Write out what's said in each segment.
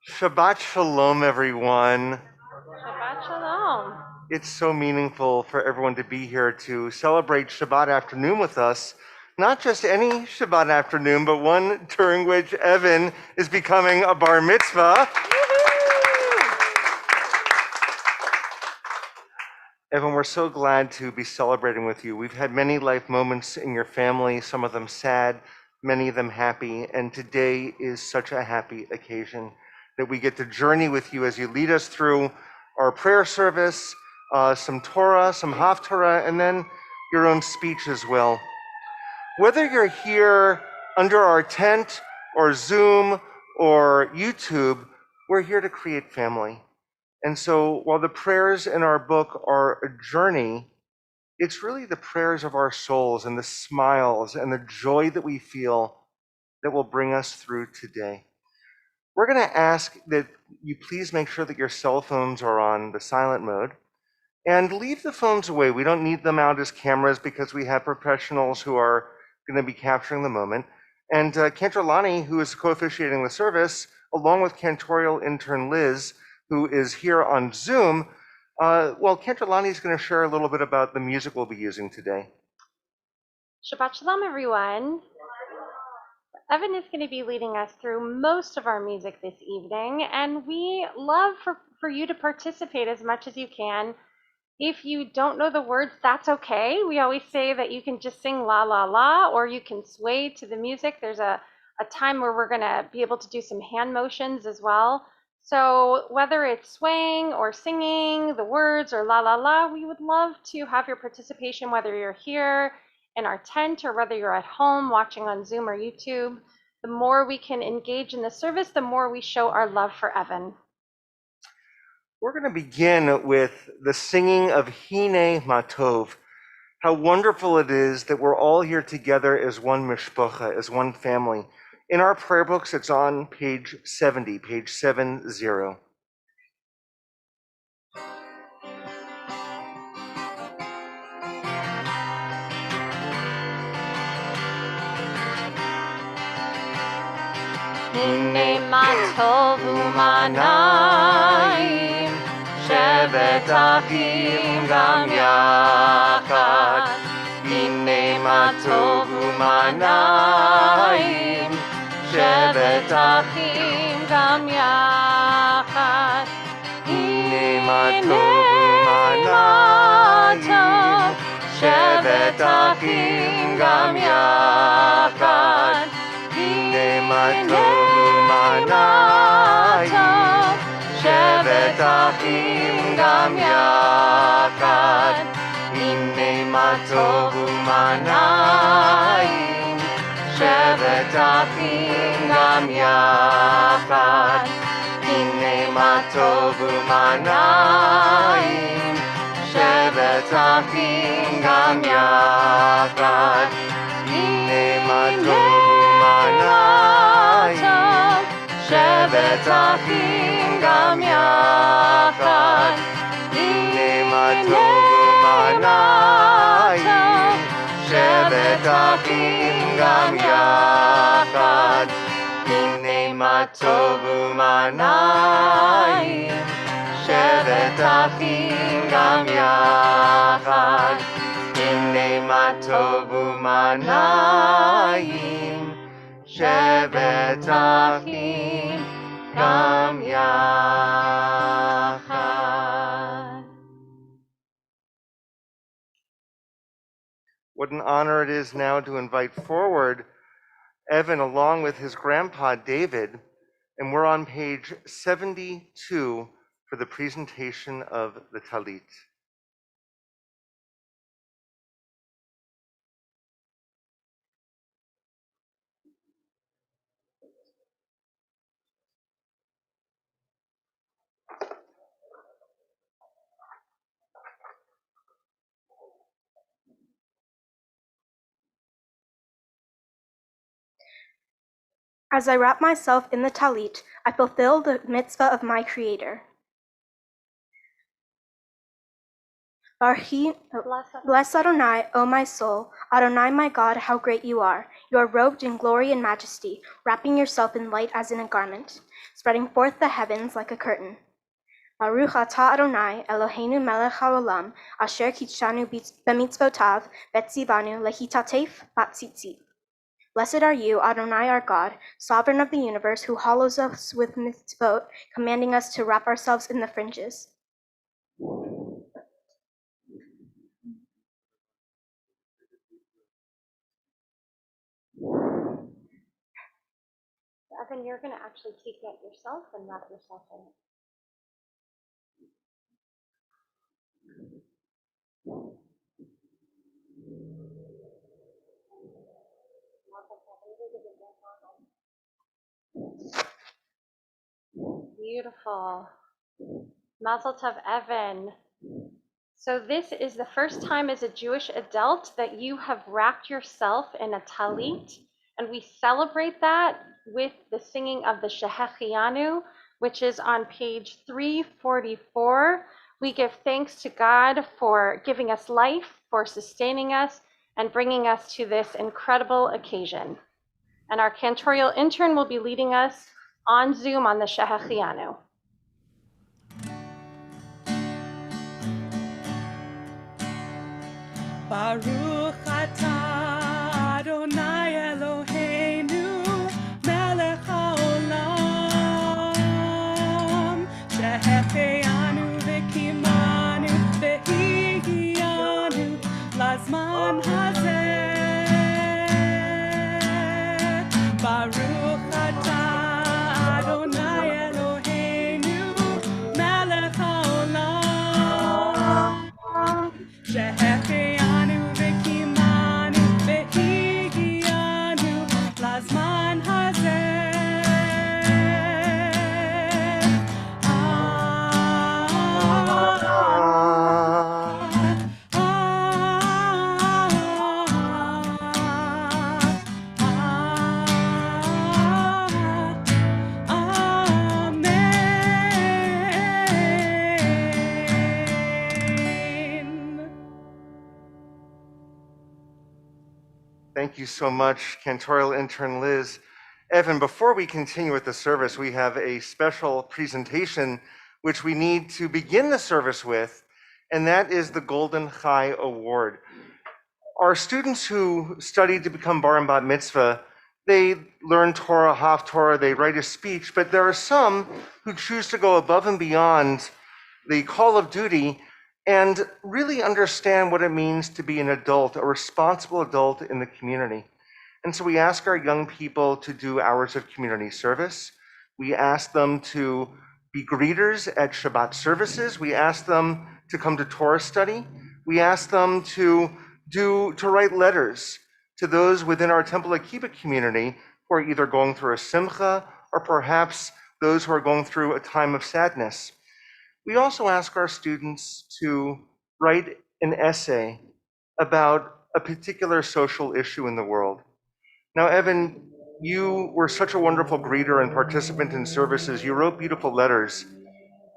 Shabbat Shalom, everyone. Shabbat Shalom. It's so meaningful for everyone to be here to celebrate Shabbat afternoon with us. Not just any Shabbat afternoon, but one during which Evan is becoming a bar mitzvah. Evan, we're so glad to be celebrating with you. We've had many life moments in your family, some of them sad, many of them happy, and today is such a happy occasion that we get to journey with you as you lead us through our prayer service, some Torah, some Haftarah, and then your own speech as well. Whether you're here under our tent or Zoom or YouTube, we're here to create family. And so while the prayers in our book are a journey, it's really the prayers of our souls and the smiles and the joy that we feel that will bring us through today. We're going to ask that you please make sure that your cell phones are on the silent mode and leave the phones away. We don't need them out as cameras because we have professionals who are going to be capturing the moment. And Cantor Lonnie, who is co-officiating the service, along with cantorial intern Liz, who is here on Zoom, Cantor Lonnie is going to share a little bit about the music we'll be using today. Shabbat Shalom, everyone. Evan is going to be leading us through most of our music this evening, and we love for you to participate as much as you can. If you don't know the words, that's okay. We always say that you can just sing la la la, or you can sway to the music. There's a time where we're going to be able to do some hand motions as well. So whether it's swaying or singing the words or la la la, we would love to have your participation, whether you're here in our tent or whether you're at home watching on Zoom or YouTube. The more we can engage in the service, the more we show our love for Evan. We're going to begin with the singing of Hine Matov. How wonderful it is that we're all here together as one mishpacha, as one family. In our prayer books, it's on page 70, page 70. Hine matov u'manayim, shevet achim gam yachad. Hine matov u'manayim, shevet achim gam yachad. Hine matov u'manayim, shevet achim gam yachad. Hine matov u'manayim, shevet achim gam yachad. Hine matov u'manayim, shevet achim gam yachad. Hine matov u'manayim, shevet achim gam yachad. Hine matov u'manayim, shevet achim gam yachad. Hine matov u'manayim, shevet achim gam yachad. Hine matov u'manayim, shevet achim gam yachad. Hine matov u'manayim, shevet achim gam yachad. What an honor it is now to invite forward Evan along with his grandpa David, and we're on page 72 for the presentation of the Talit. As I wrap myself in the talit, I fulfill the mitzvah of my Creator. Bless Adonai, O my soul. Adonai, my God, how great you are. You are robed in glory and majesty, wrapping yourself in light as in a garment. spreading forth the heavens like a curtain. Baruch atah Adonai Eloheinu melech haolam, asher kitshanu b'mitzvotav v'tzivanu lehitatef b'tzitzit. Blessed are you, Adonai our God, sovereign of the universe, who hallows us with mitzvot, commanding us to wrap ourselves in the fringes. Evan, you're going to actually take that yourself and wrap yourself in it. Beautiful. Mazel tov, Evan. So this is the first time as a Jewish adult that you have wrapped yourself in a talit, and we celebrate that with the singing of the Shehechianu, which is on page 344. We give thanks to God for giving us life, for sustaining us, and bringing us to this incredible occasion. And our cantorial intern will be leading us on Zoom on the Shehechianu. Baruch atah Adonai Eloheinu melech haolam shehechianu v'kimanu v'higiyanu lazman hazeh. Baruch atah Adonai Eloheinu melech haolam shehechianu v'kimanu v'higiyanu lazman hazeh. Thank you so much, cantorial intern Liz. Evan, before we continue with the service, we have a special presentation which we need to begin the service with, and that is the Golden Chai Award. Our students who studied to become bar and bat mitzvah, they learn Torah, Haftorah, they write a speech, but there are some who choose to go above and beyond the call of duty and really understand what it means to be an adult, a responsible adult in the community. And so we ask our young people to do hours of community service. We ask them to be greeters at Shabbat services. We ask them to come to Torah study. We ask them to write letters to those within our Temple Akiba community who are either going through a simcha or perhaps those who are going through a time of sadness. We also ask our students to write an essay about a particular social issue in the world. Now, Evan, you were such a wonderful greeter and participant in services. You wrote beautiful letters.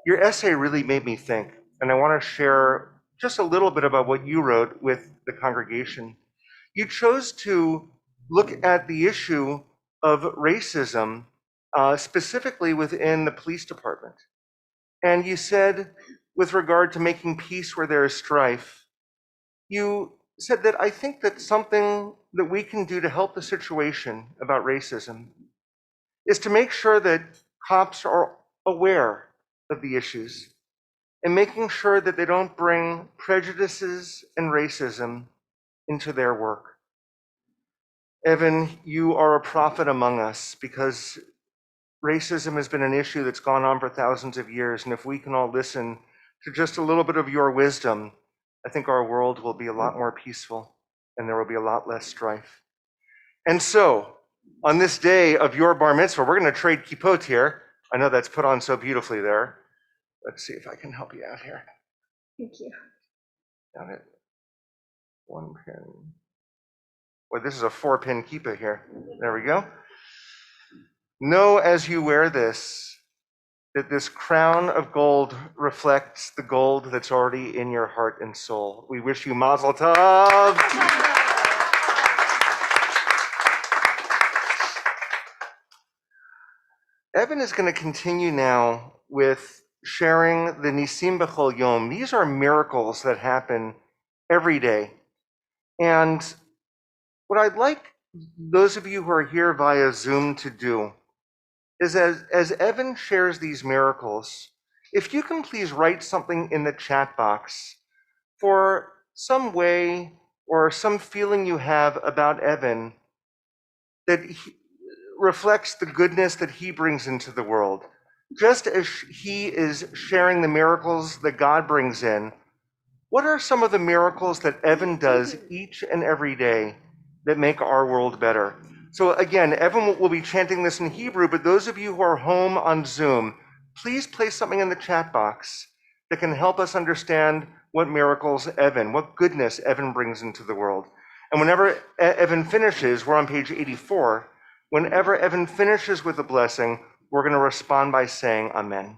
Your essay really made me think, and I want to share just a little bit about what you wrote with the congregation. You chose to look at the issue of racism, specifically within the police department. And you said, with regard to making peace where there is strife, you said that I think that something that we can do to help the situation about racism is to make sure that cops are aware of the issues and making sure that they don't bring prejudices and racism into their work. Evan, you are a prophet among us because racism has been an issue that's gone on for thousands of years, and if we can all listen to just a little bit of your wisdom, I think our world will be a lot more peaceful and there will be a lot less strife. And so, on this day of your bar mitzvah, we're going to trade kippot here. I know that's put on so beautifully there. Let's see if I can help you out here. Thank you. Down it. One pin. Well, this is a 4-pin kippah here. There we go. Know as you wear this, that this crown of gold reflects the gold that's already in your heart and soul. We wish you mazel tov. Evan is going to continue now with sharing the Nisim B'chol Yom. These are miracles that happen every day. And what I'd like those of you who are here via Zoom to do is as Evan shares these miracles, if you can please write something in the chat box for some way or some feeling you have about Evan that reflects the goodness that he brings into the world. Just as he is sharing the miracles that God brings in, what are some of the miracles that Evan does each and every day that make our world better? So again, Evan will be chanting this in Hebrew, but those of you who are home on Zoom, please place something in the chat box that can help us understand what miracles Evan, what goodness Evan brings into the world. And whenever Evan finishes, we're on page 84, whenever Evan finishes with a blessing, we're going to respond by saying Amen.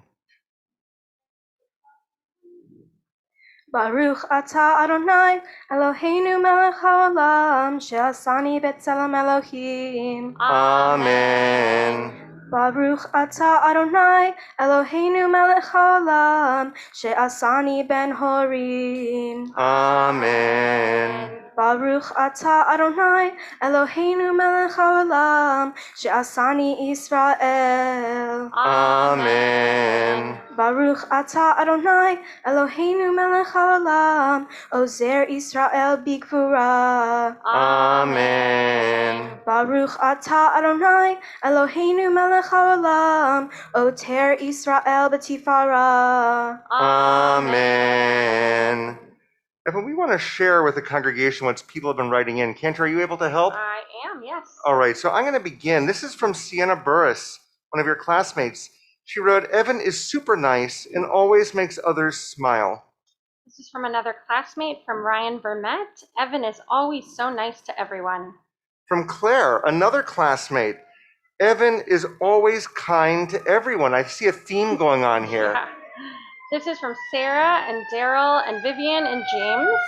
Baruch atah Adonai Eloheinu melech haolam she'asani b'tzelem Elohim. Amen. Baruch atah Adonai Eloheinu melech haolam she'asani ben horim. Amen. Baruch atah Adonai Eloheinu melech haolam she'asani Israel. Amen. Baruch atah Adonai Eloheinu melech haolam ozer Israel bigvura. Amen. Baruch atah Adonai Eloheinu melech haolam oter Israel b'tifara. Amen. Evan, we want to share with the congregation what people have been writing in. Cantor, are you able to help? I am, yes. All right, so I'm going to begin. This is from Sienna Burris, one of your classmates. She wrote, Evan is super nice and always makes others smile. This is from another classmate, from Ryan Vermette. Evan is always so nice to everyone. From Claire, another classmate, Evan is always kind to everyone. I see a theme going on here. Yeah. This is from Sarah and Daryl and Vivian and James,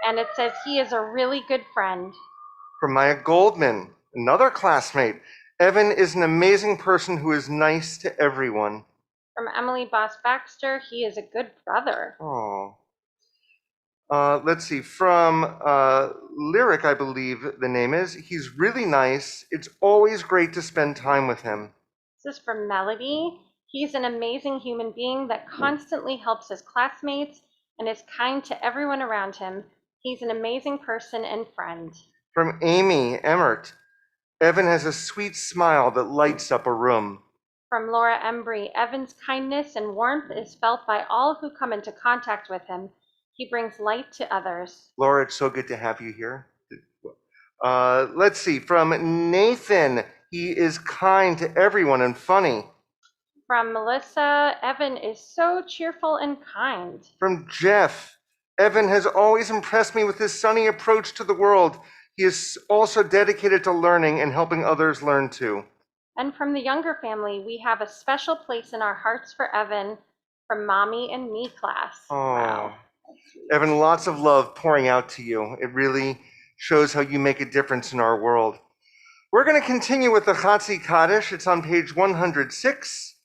and it says he is a really good friend. From Maya Goldman, another classmate, Evan is an amazing person who is nice to everyone. From Emily Boss Baxter, he is a good brother. Oh. Let's see, from Lyric, I believe the name is, he's really nice. It's always great to spend time with him. This is from Melody. He's an amazing human being that constantly helps his classmates and is kind to everyone around him. He's an amazing person and friend. From Amy Emmert, Evan has a sweet smile that lights up a room. From Laura Embry, Evan's kindness and warmth is felt by all who come into contact with him. He brings light to others. Laura, it's so good to have you here. Let's see, from Nathan, he is kind to everyone and funny. From Melissa, Evan is so cheerful and kind. From Jeff, Evan has always impressed me with his sunny approach to the world. He is also dedicated to learning and helping others learn too. And from the Younger family, we have a special place in our hearts for Evan from Mommy and Me class. Oh, Wow. Evan, lots of love pouring out to you. It really shows how you make a difference in our world. We're going to continue with the Chatzi Kaddish. It's on page 106.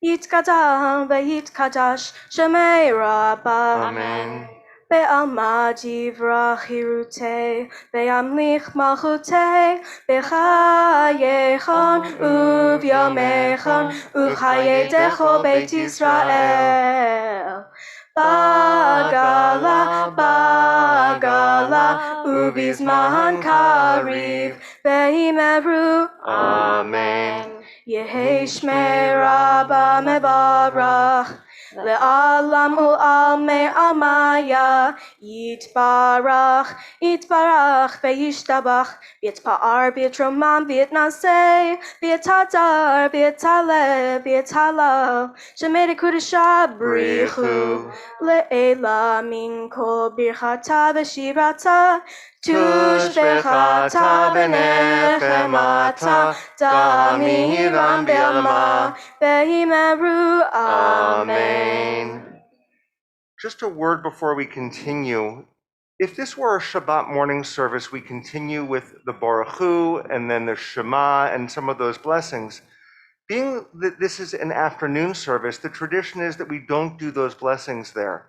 Yitkadal v'yitkadash shemei Rabbah. Amen. Be'alma divra chirutei, be'amlich malchutei, b'chayechon u'v'yomechon, u'chayedecho beit Yisrael. Bagala, bagala, u'bizman kariv, be'imeru. Amen. Yehi shmei Rabbah mevarach. Le'alam u'almei almaya, yitbarach, yitbarach, ve'yishtabach, v'yitpa'ar, v'yitromam, v'yitnaseh, v'yitadar, v'yitaleh, v'yitalal, shemei dekudesha brichu, le'ela min kol birchata v'shirata, tushbechata v'nechemata, damiram be'alma, ve'imeru. Amen. Just a word before we continue. If this were a Shabbat morning service, we continue with the Baruch Hu and then the Shema and some of those blessings. Being that this is an afternoon service, the tradition is that we don't do those blessings there.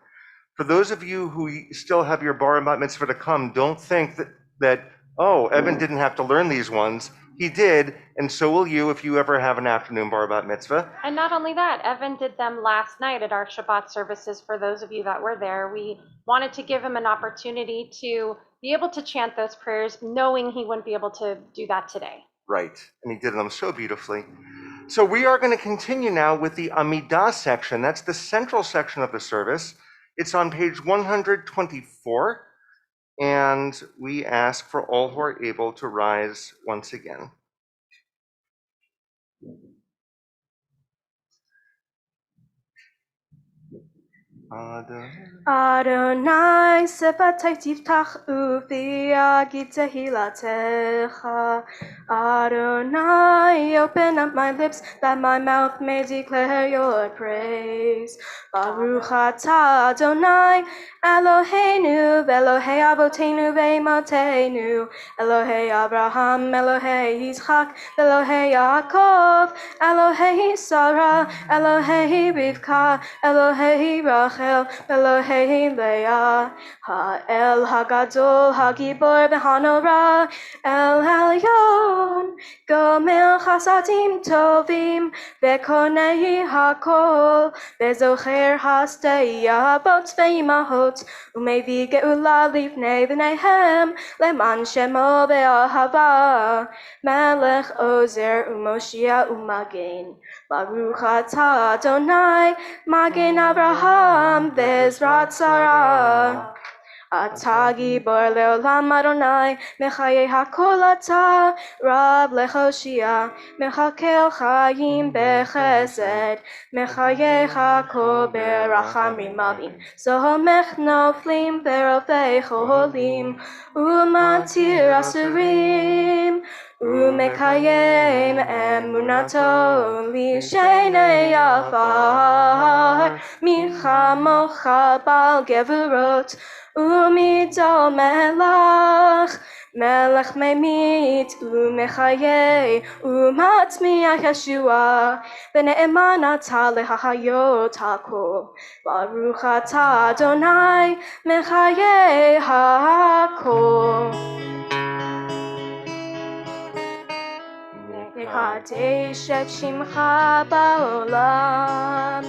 For those of you who still have your bar and bat mitzvah to come, don't think that oh, Evan didn't have to learn these ones. He did, and so will you if you ever have an afternoon bar and bat mitzvah. And not only that, Evan did them last night at our Shabbat services. For those of you that were there, we wanted to give him an opportunity to be able to chant those prayers, knowing he wouldn't be able to do that today. Right, and he did them so beautifully. So we are going to continue now with the Amidah section. That's the central section of the service. It's on page 124, and we ask for all who are able to rise once again. Adonai sefatei tiftach uviagid tehilatecha. Adonai, open up my lips that my mouth may declare your praise. Baruch atah Adonai, Eloheinu, Elohei Avotenu ve'imotenu, Elohei Abraham, Elohei Yitzchak, Elohei Yaakov, Elohei Sarah, Elohei Rivka, Elohei Rachel, Elohei Leah, Ha'el Hagadol, Hagibor v'Hanora, El Elyon, Gomel Chasadim Tovim, Ve'konei Hakol, Ve'zocher Hastei Avot ve'imahot, Umevi Geula Livnei v'neihem, Leman Shemo ve'ahava, Melech Ozer Umoshia Umagen, Baruch atah Adonai, Magen Avraham ve'ezrat Sarah. Atah gibor leolam Adonai, Mechayei hakol atah, Rab lechoshia, Mechakel chayim bechesed, Mechayei hakol berachamim avim, Somech noflim verofei cholim, Umatir asurim, Umekayem emunato lishenei afar, Milchamocha bal gevurot, Umidol melach, melech memit, umechayei, umatmiach Yeshua, v'ne'eman atah lehachayot hakol, Baruch atah Adonai, mechayei hakol. Nekadesh et shimcha ba'olam,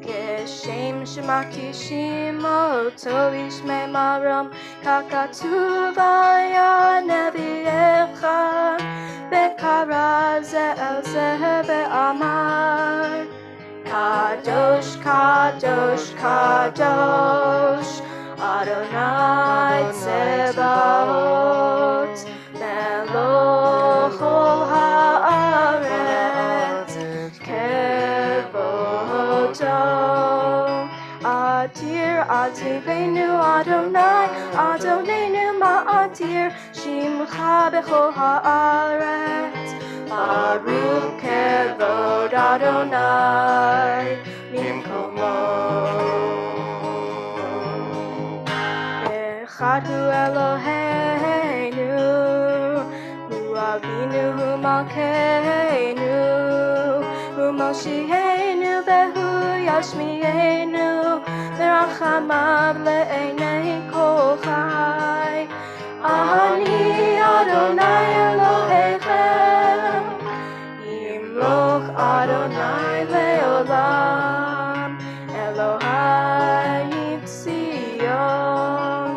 כשם שמקדישים אותו לשמי מרום, כך כתוב היה נביאך, וקרא זה אל זה ואמר, קדוש קדוש קדוש, אדוני צבאות, מלוך כל הארץ, כבודו. Adir Adivenu Adonai, Adonenu Ma'adir, Shimcha bechol haaretz, Baruch kevod Adonai, Mimkomo. Echad hu Eloheinu, Hu Avinu, Hu Malkeinu, Hu Moshienu, Vehu Yashmienu, Verachamav le'enei kol chai. Ani Adonai Elohechem, Yimloch Adonai le'olam, Elohai Tzion,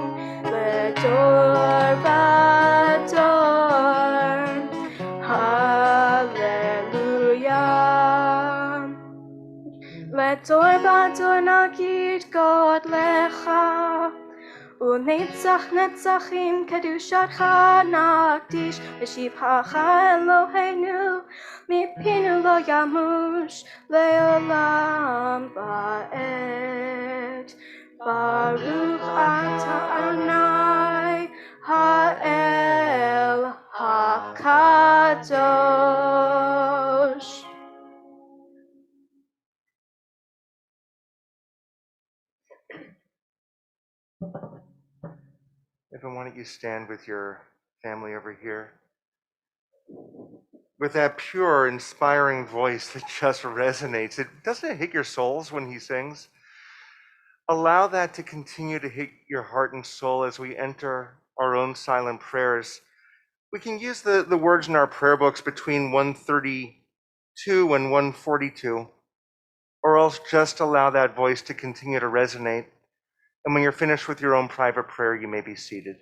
le'dor v'dor. Hallelujah. Le'dor v'dor nagid God lecha, u'netzach netzachim kedushatcha nakdish, v'shivchacha Eloheinu, mipinu lo yamush le'olam va'ed. Baruch atah Adonai ha'el hakadosh. Evan, why don't you stand with your family over here? With that pure, inspiring voice that just resonates. Doesn't it hit your souls when he sings? Allow that to continue to hit your heart and soul as we enter our own silent prayers. We can use the words in our prayer books between 132 and 142, or else just allow that voice to continue to resonate. And when you're finished with your own private prayer, you may be seated.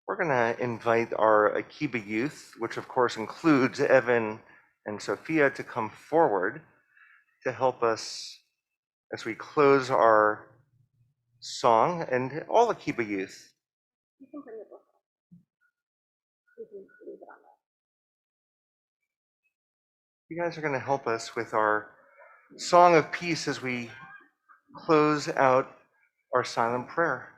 We're going to invite our Akiba youth, which of course includes Evan and Sophia, to come forward to help us as we close our song, and all Akiba youth. You can bring the book. You can leave it on there. You guys are going to help us with our song of peace as we close out our silent prayer.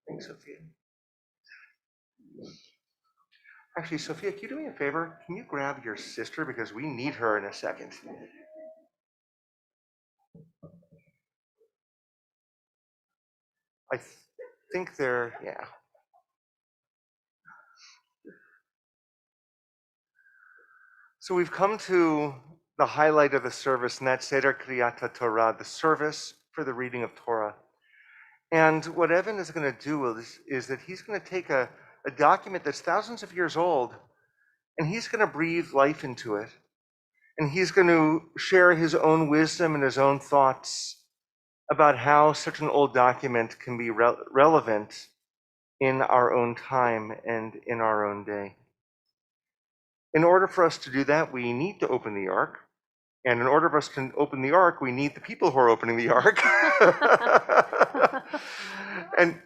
Thanks, Sophia. Actually, Sophia, can you do me a favor? Can you grab your sister because we need her in a second? I think they're, yeah. So we've come to the highlight of the service, and that's Seder Kriyat Torah, the service for the reading of Torah. And what Evan is going to do is that he's going to take a document that's thousands of years old, and he's going to breathe life into it. And he's going to share his own wisdom and his own thoughts about how such an old document can be relevant in our own time and in our own day. In order for us to do that, we need to open the ark. And in order for us to open the ark, we need the people who are opening the ark. And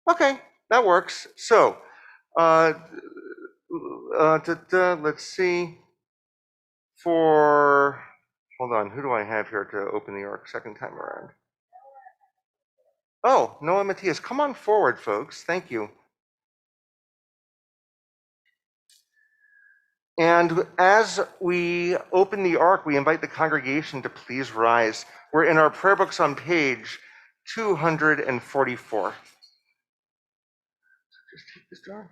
okay, that works. So, let's see. Hold on, who do I have here to open the ark second time around? Oh, Noah Matthias, come on forward, folks. Thank you. And as we open the ark, we invite the congregation to please rise. We're in our prayer books on page 244. Just take this down.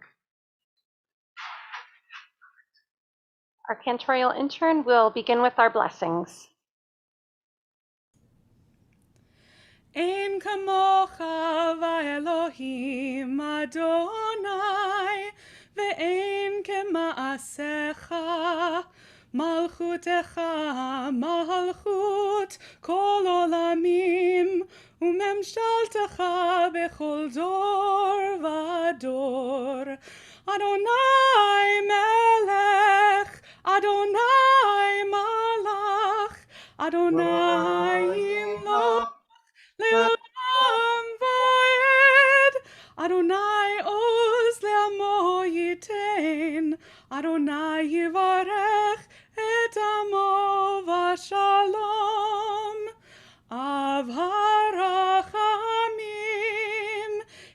Our cantorial intern will begin with our blessings. Ein kamocha v'Elohim Adonai, ve'ein kema'asecha, malchutecha malchut kol olamim, umemshaltecha bechol dor v'dor. Adonai melech, Adonai malach, Adonai imloch, Le'olam va'ed, Adonai oz le'amo yitein, Adonai yivarech et amo v'shalom. Av harachamim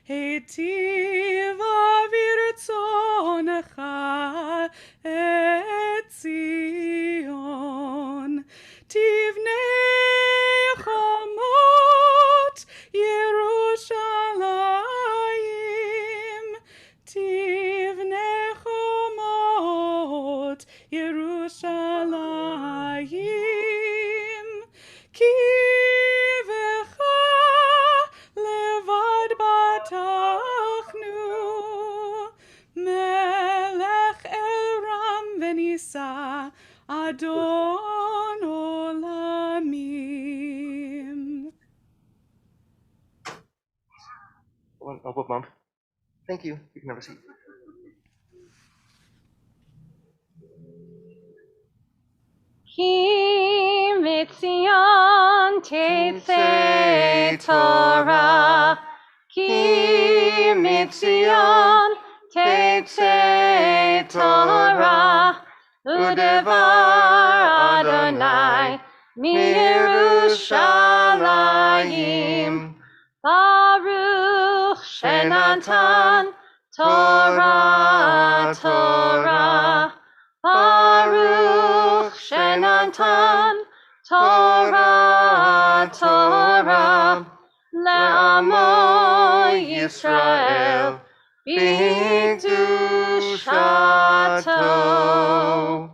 heitiv avirtzonecha et Zion. Tivnei chamot Yerushalayim, Tivnei chamot Yerushalayim, Kivecha levad batachnu, Melech Elram venisa Adon olamim. One elbow bump. Thank you. You can have a seat. Ki mitzion tetzei Torah, Ki mitzion tetzei Torah, Udevar Adonai miYerushalayim, Baruch Shenatan Torah Torah, Baruch Shenatan Torah Torah, Le'amo Yisrael b'kedushato.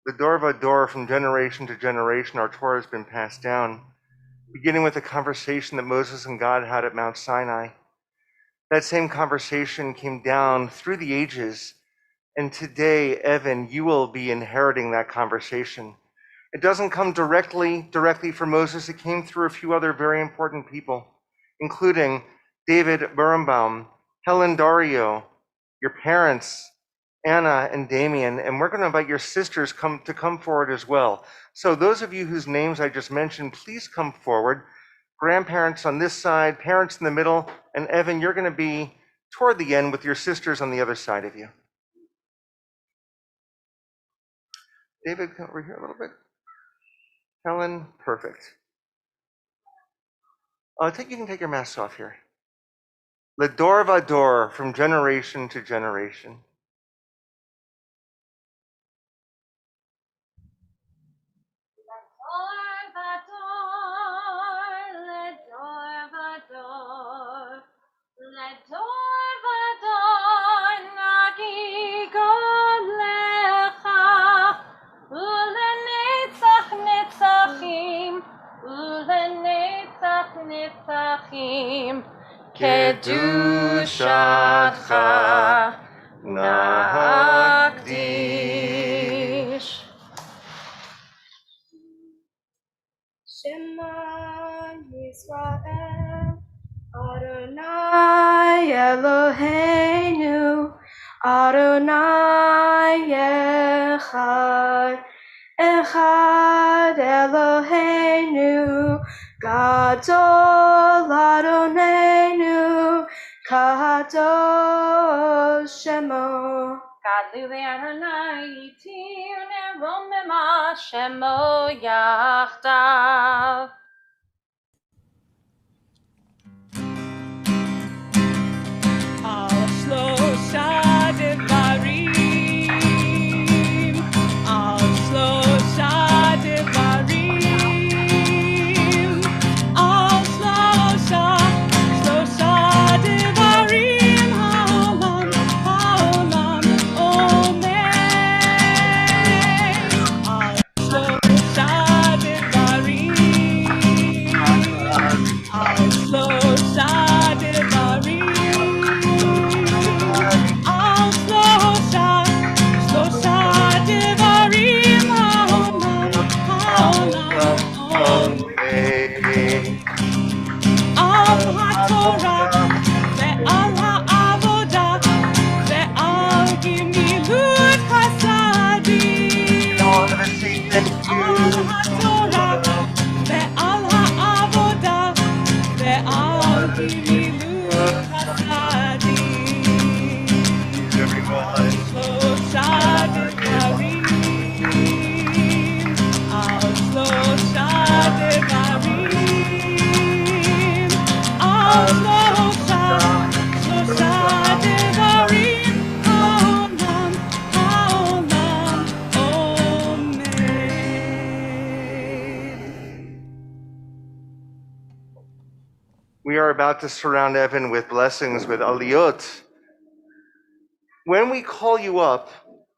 The door of a door, from generation to generation, our Torah has been passed down, beginning with a conversation that Moses and God had at Mount Sinai. That same conversation came down through the ages, and today, Evan, you will be inheriting that conversation. It doesn't come directly from Moses. It came through a few other very important people, including David Birnbaum, Helen Daurio, your parents, Anna and Damien, and we're going to invite your sisters to come forward as well. So those of you whose names I just mentioned, please come forward. Grandparents on this side, parents in the middle, and Evan, you're going to be toward the end with your sisters on the other side of you. David, come over here a little bit. Helen, perfect. You can take your masks off here. L'dor v'dor, from generation to generation. Kedushatcha Nagdish. Shema Yisrael, Adonai Eloheinu, Adonai Echad. Echad Eloheinu, Gadol Adonenu, Kadosh Shemo. Gadlu le'Adonai tir neromema shemo yachdav. Al shlosha devarim, al shlosha devarim, al shlosha devarim, haolam omer. Al shlosha devarim, al shlosha devarim. We are about to surround Evan with blessings, with aliyot. When we call you up,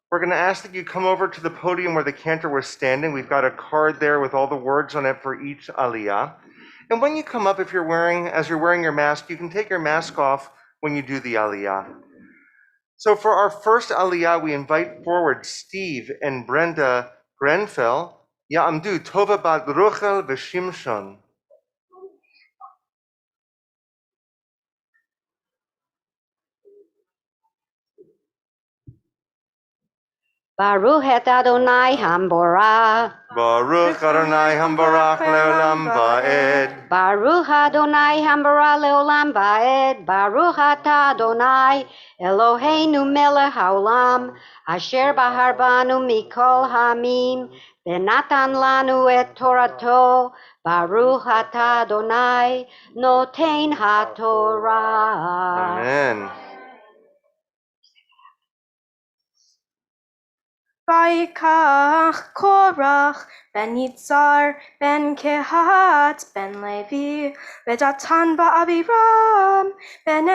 we're going to ask that you come over to the podium where the cantor was standing. We've got a card there with all the words on it for each aliyah. And when you come up, as you're wearing your mask, you can take your mask off when you do the aliyah. So for our first aliyah, we invite forward Steve and Brenda Grenfell. Ya'amdu Tova bat Ruchel v'Shimshon. Baruch et Adonai Hamborah. Baruch Adonai Hambarach leolam va'ed. Baruch Adonai Hamborah leolam va'ed. Baruch atah Adonai Eloheinu melech haolam. Asher bahar banu mikol hamim. Venatan lanu et Torato. Baruch atah Adonai noten haTorah. Amen. Vayikach Korach ben Yitzar ben Kehat ben Levi v'Datan ba'Aviram ben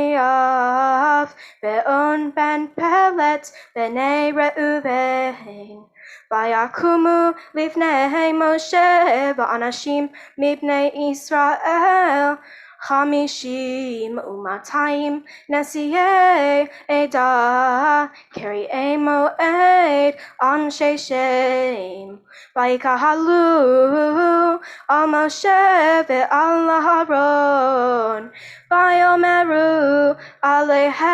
Eliav ve'on ben Pelet b'nei Reuven Vayakumu livnei Moshe v'anashim mibnei Israel Chamishim u'matayim nesiyei eda Keri'ei moed anshe shem Vayikahalu al Moshe ve'al Aharon Vayomeru alehem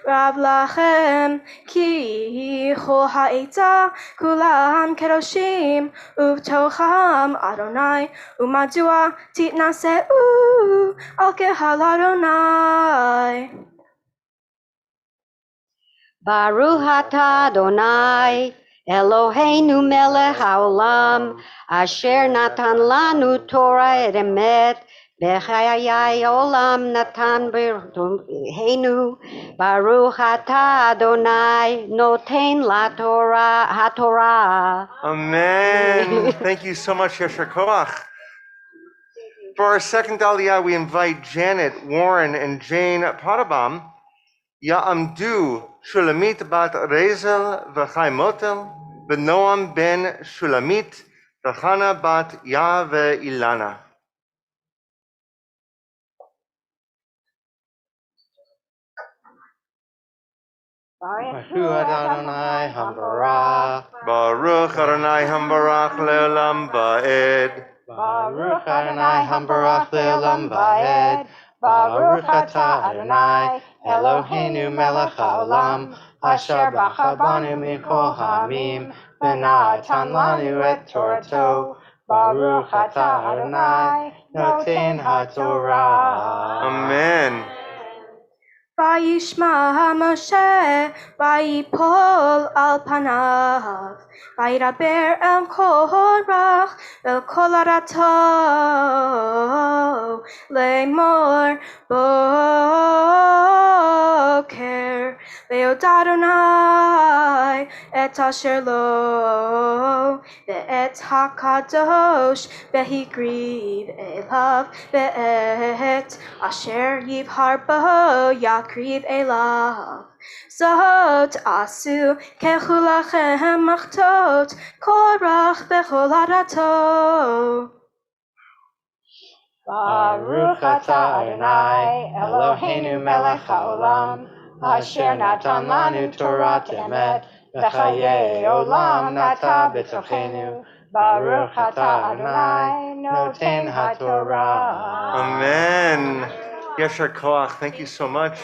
Rav lachem ki chol ha'eta kulam kedoshim uvtocham Adonai umadua titnaseu al kehal Adonai. Baruch atah Adonai Eloheinu melech haolam asher natan lanu Torah et emet b'chayai olam natan b'rheinu Baruch atah Adonai noten la Torah haTorah. Amen. Thank you so much, Yesher Koach. For our second aliyah, we invite Janet, Warren, and Jane Parabam. Ya'amdu Shulamit bat Rezel v'Chaimotel v'Noam ben Shulamit v'Chana bat Ya ve'Ilana. Baruch Adonai Hambarach. Baruch Adonai Hambarach le'olam va'ed. Baruch Adonai Hambarach le'olam va'ed. Baruch atah Adonai, Eloheinu melech haolam, asher bachar banu mikol ha'amim, v'natan lanu et Torato. Baruch atah Adonai, noten haTorah. Amen. וישמע משה ויפול על פניו וידבר אל קורח ואל כל עדתו לאמור בוקר ויודע אדוני את אשר לו ואת הקדוש והקריב אליו ואת אשר יבחר בו יקריב אליו. זאת עשו ככולכם מחתות קורח בכל עדתו. Baruch atah Adonai, Eloheinu melech haolam, asher natan lanu Torat emet, v'chayei olam nata b'tochenu. Baruch atah Adonai, noten haTorah. Amen. Yesher Koach, thank you so much.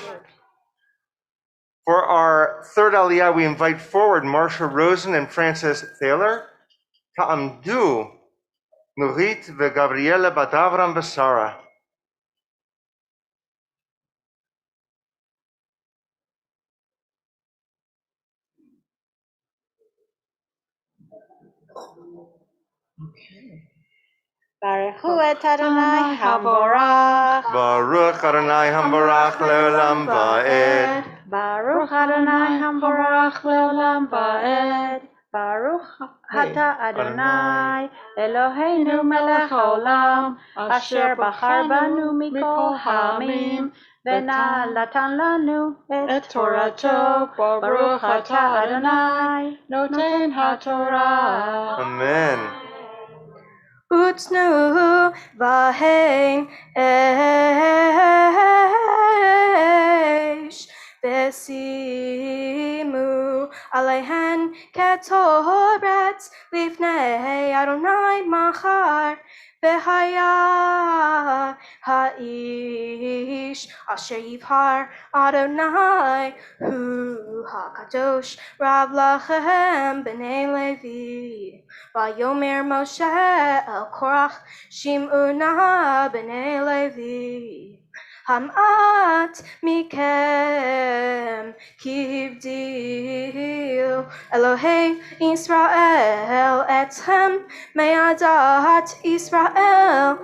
For our third Aliyah, we invite forward Marcia Rosen and Frances Thaler, Ta'amdu, Nurit veGabriela bat Avram Basara. Baruch hu et Adonai Haborach. Baruch Adonai Hambarach leolam va'ed. Baruch Adonai Haborach leolam va'ed. Baruch ata Adonai Eloheinu melech haolam, asher bachar banu mikol ha'amim, ונתן לנו את תורתו. ברוך אתה אדוני נותן התורה. Amen. Utnu vahen esh vesimu alehen ketoret lifnei Adonai machar v'haya ha'ish asher yivhar Adonai hu hakadosh rav lachem b'nei Levi. Vayomer Moshe el Korach Shim'u na b'nei Levi. Hamat mikem kivdil Elohei Israel etchem me'adat Israel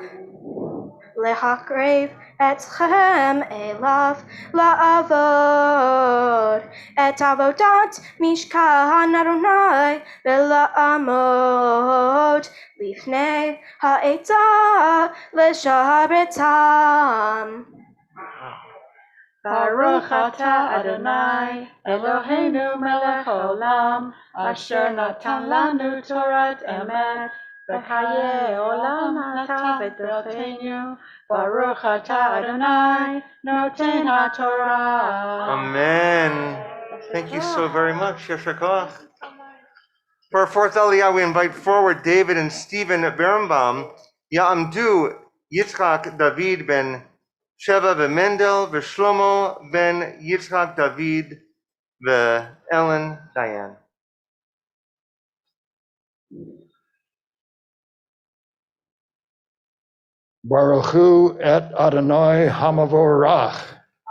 lehakrev etchem elav la'avod et avodat mishkan Adonai vela'amod lifnei ha'etzah leshabretam. Baruch atah Adonai, Eloheinu melech haolam, asher natan lanu Torat emet, v'chayei olam nata b'tochenu. Baruch atah Adonai, noten haTorah. Amen. Thank you so very much, Yesher Koach. For our fourth Aliyah, we invite forward David and Stephen Birnbaum, Ya'amdu Yitzchak David ben Sheva v'Mendel v'Shlomo ben Yitzchak David v'Ellen Diane. Baruch hu et Adonai Hamavorach.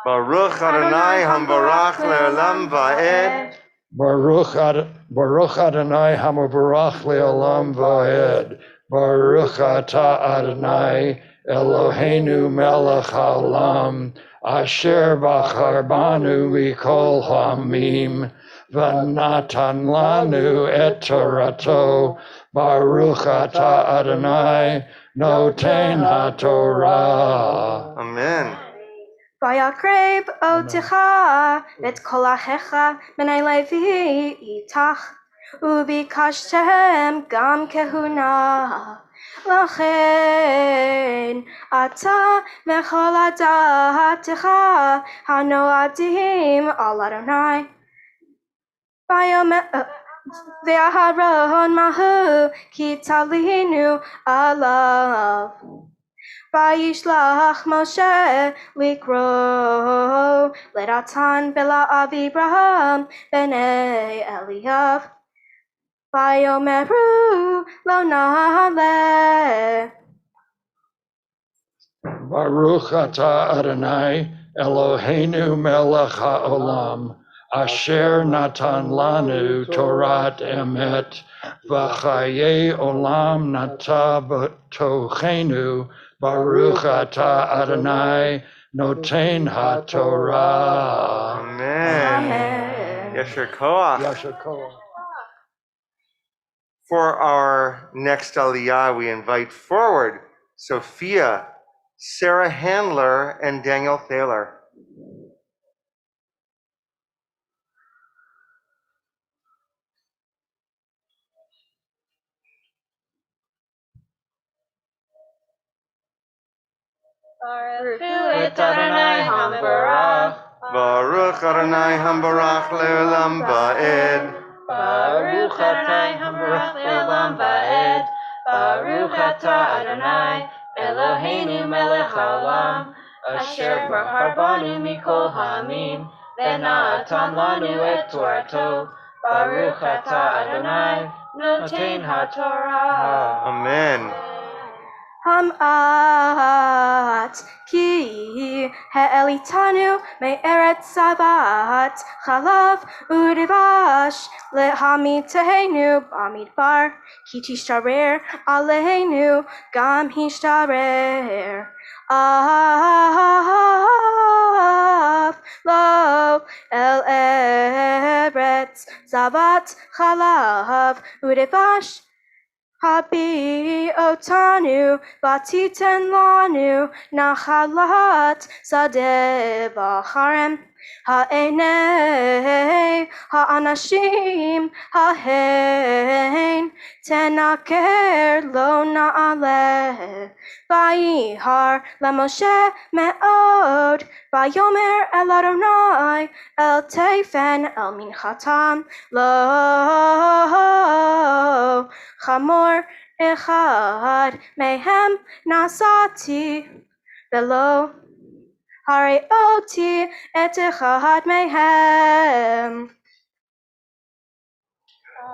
Baruch Adonai Hambarach le'olam va'ed. Baruch Adonai Hamavorach le'olam va'ed. Baruch atah Adonai Eloheinu melech haolam, asher bachar banu mikol ha'amim, v'natan lanu et Torato. Baruch atah Adonai noten haTorah. Amen. Vayakreb oticha et kol achecha b'nei Levi itach ubikashtem gam kehuna lachen ata v'chol adatecha hanoadim al Adonai V'aharon mahu ki talinu alav וישלח משה לקרוא לדתן ולאבירם בני אליאב ויאמרו לא נעלה Baruch atah Adonai Eloheinu melech haolam asher natan lanu Torat emet v'chaye olam nata b'tochenu Baruch atah Adonai noten haTorah. Amen. Yasher koach. Yasher koach. For our next aliyah, we invite forward Sophia, Sarah Handler, and Daniel Thaler. Baruch Adonai Hambarach. Baruch Adonai Hambarach le'olam va'ed. Baruch Adonai Hambarach le'olam va'ed. Baruch atah Adonai Eloheinu melech haolam asher bahar banu mikol ha'amim v'natan lanu et Torato. Baruch atah Adonai noten haTorah. Amen. Hamat ki ha'elitanu me'eretz sabat chalav u'dvash lehamitenu bamidbar ki tishtarer aleinu gam hishtarer av lo el eretz sabat chalav u'dvash Habi otanu batiten lanu nachalat sadeh v'harem ha'enei ha'anashim ha'hen tenaker lo na'aleh vayihar lemoshe me'od vayomer el Adonai el tefen el minchatam lo Chamor echad mehem nasati velo hareoti et echad mehem.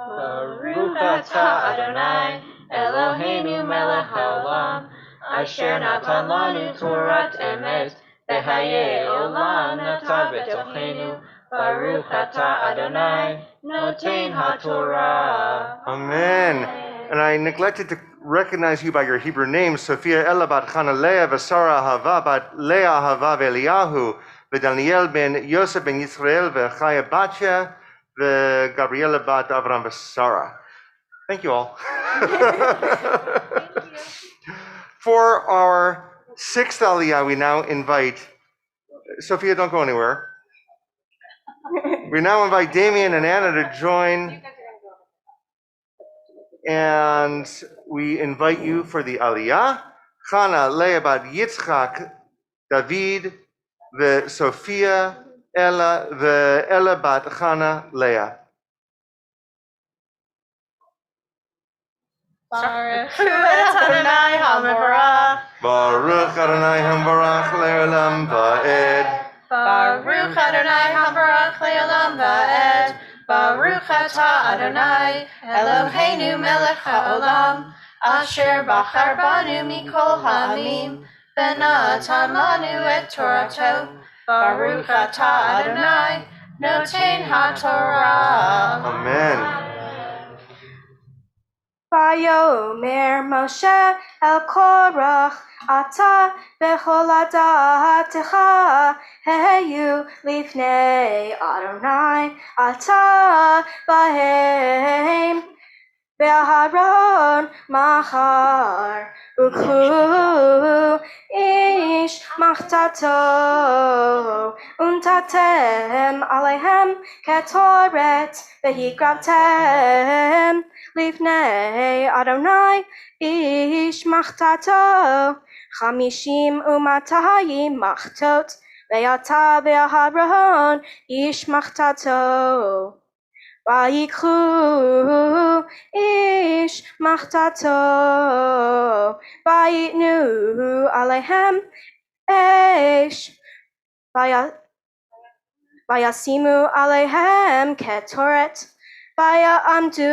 Baruch atah Adonai Eloheinu melech haolam asher natan lanu Torat emet v'haye olam nata b'tochenu. Baruch atah Adonai noten haTorah. Amen. And I neglected to recognize you by your Hebrew names, Sophia Ella bat Chana Leah, Sarah Hava bat Leah Hava Eliyahu, Daniel ben Yosef ben Yisrael, Chaya Batya, Gabriela bat Avram Sarah. Thank you all. For our sixth aliyah, we now invite, Sophia, don't go anywhere. We now invite Damien and Anna to join. And we invite you for the aliyah. Chana, Leah bat Yitzchak, David, the Sophia, Ella, the Ella bat Chana, Leah. Baruch Adonai HaMevorach. Baruch Adonai HaMevorach le'olam va'ed. Baruch Adonai HaMevorach le'olam va'ed. Baruch atah Adonai Eloheinu melech haolam asher bachar banu mikol ha'amim v'natan lanu et Torato. Baruch atah Adonai noten haTorah. Amen. Vayomer Moshe el Korach ata bechol adatecha heyu lifnei Adonai ata bahem ve'aharon machar ukhu ish machtato untatem alehem ketoret vehigrabtem Livnei Adonai ish machtato chamishim umatayim machtot ve'ata ve'aharon ish machtato vayikhu ish מחתתו, ויתנו עליהם אש, וישימו עליהם קטורת, ויעמדו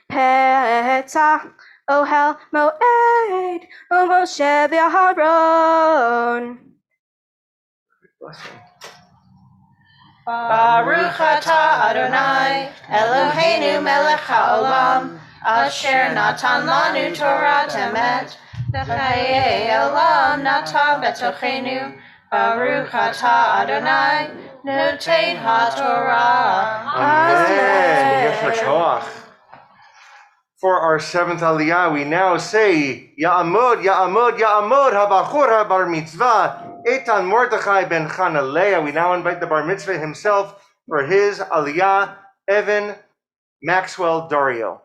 פתח אוהל מועד, ומשה ואהרון. Baruch atah Adonai, Eloheinu melech haolam, asher natan lanu Torah emet, v'chayei olam nata betochenu. Baruch atah Adonai, noten haTorah. Amen. Yesh Koach. For our seventh Aliyah, we now say, Ya'amod, Ya'amod, Ya'amod, Habachur HaBar Mitzvah, Eitan Mordechai ben Chanaleah. We now invite the Bar Mitzvah himself for his Aliyah, Evan Maxwell Daurio.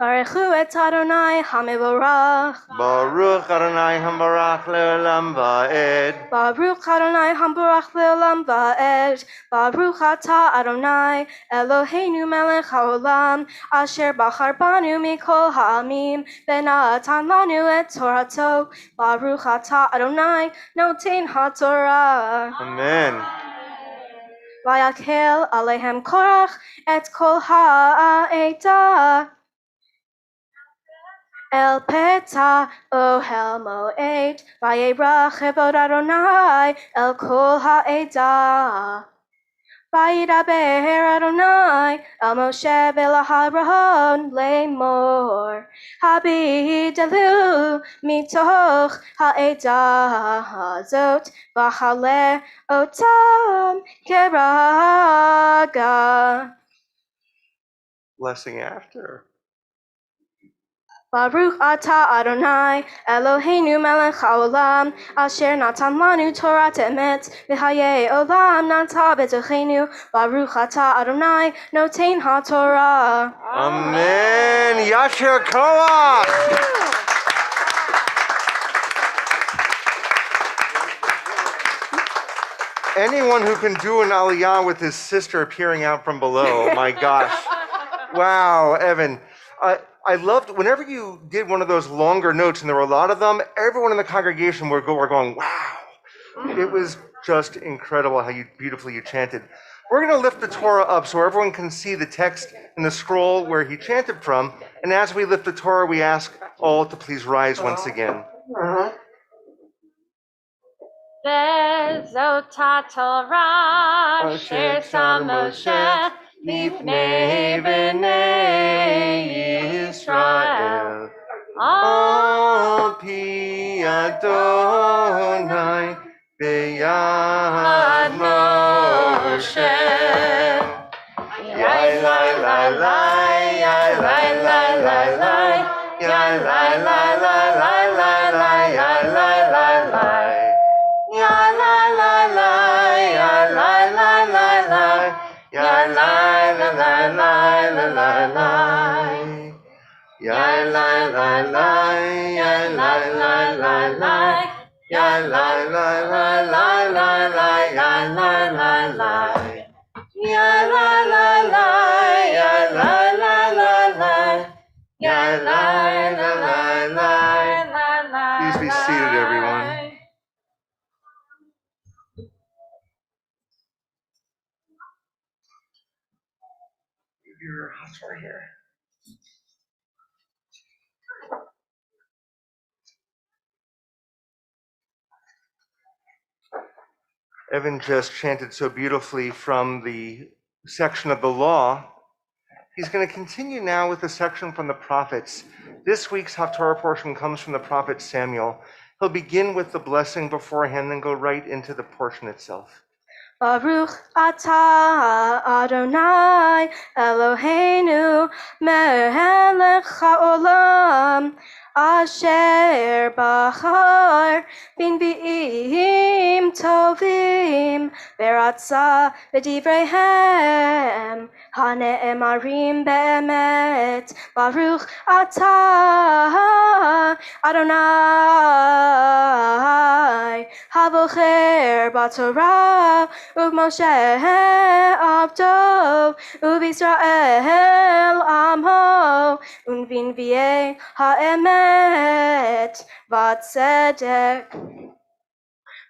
Baruchu et Adonai HaMevorach. Baruch Adonai Hambarach Le'olam Va'ed. Baruch Adonai Hambarach Le'olam Va'ed. Baruch atah Adonai Eloheinu melech haolam, asher bachar banu mikol ha'amim, v'natan lanu et Torato. Baruch atah Adonai noten haTorah. Amen. Vayakel alehem Korach et kol ha'edah. El Peta Ohel Moed, Vayerach Evod Adonai, El Kol Ha'edah. Vayidaber Adonai, El Moshe v'Aharon Lemor, Habidelu mitoch ha'edah hazot, V'chaleh otam keraga. Blessing after. Baruch atah Adonai, Eloheinu melech haolam, asher natan lanu Torah emet, v'chayei olam nata betochenu. Baruch atah Adonai, noten haTorah. Amen. Yasher Koach. Anyone who can do an Aliyah with his sister peering out from below, my gosh. Wow, Evan. I loved whenever you did one of those longer notes, and there were a lot of them, everyone in the congregation were going, wow. It was just incredible how beautifully you chanted. We're going to lift the Torah up so everyone can see the text in the scroll where he chanted from. And as we lift the Torah, we ask all to please rise once again. Vezot haTorah asher sam Moshe lifnei bnei Yisrael. Al pi Adonai b'yad Moshe. Yai lai lai lai, yai lai lai lai lai, yai lai lai lai lai lai lai, yai lai lai lai. Yai lai lai lai, yai lai lai lai lai, yai lai lai lai lai lai lai. Yai lai lai lai, yai lai lai lai lai, yai lai lai lai lai lai lai, yai lai lai lai. Yai lai lai lai, yai lai lai lai lai, yai lai lai lai lai. Please be seated, everyone. Your house right here. Evan just chanted so beautifully from the section of the law. He's going to continue now with the section from the prophets. This week's Haftorah portion comes from the prophet Samuel. He'll begin with the blessing beforehand, then go right into the portion itself. Baruch atah Adonai Eloheinu melech haolam, asher bachar b'nbi'im tovim v'ratza b'divreihem hane'emarim be'emet. Baruch atah Adonai havocher b'torah u'Moshe abdo u'B'Yisrael amho ונביאי האמת והצדק.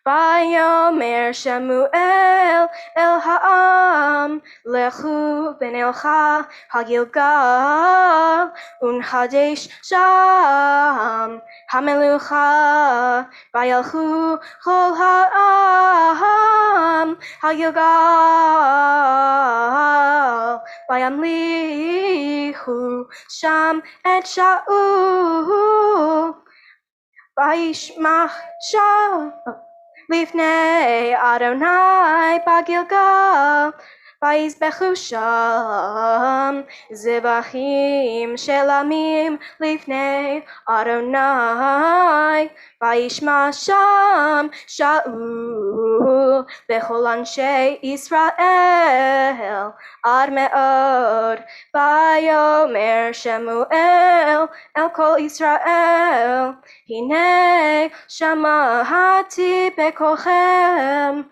ויאמר שמואל אל העם, לכו ונלכה הגלגל, ונחדש שם המלוכה. וילכו כל העם הגלגל, וימליכו שם את שאול, וישמח שאול לפני אדוני בגלגל, ויזבחו שם זבחים שלמים לפני אדוני. וישמע שם שאול וכל אנשי ישראל עד מאוד. ויאמר שמואל אל כל ישראל, הנה שמעתי בקולכם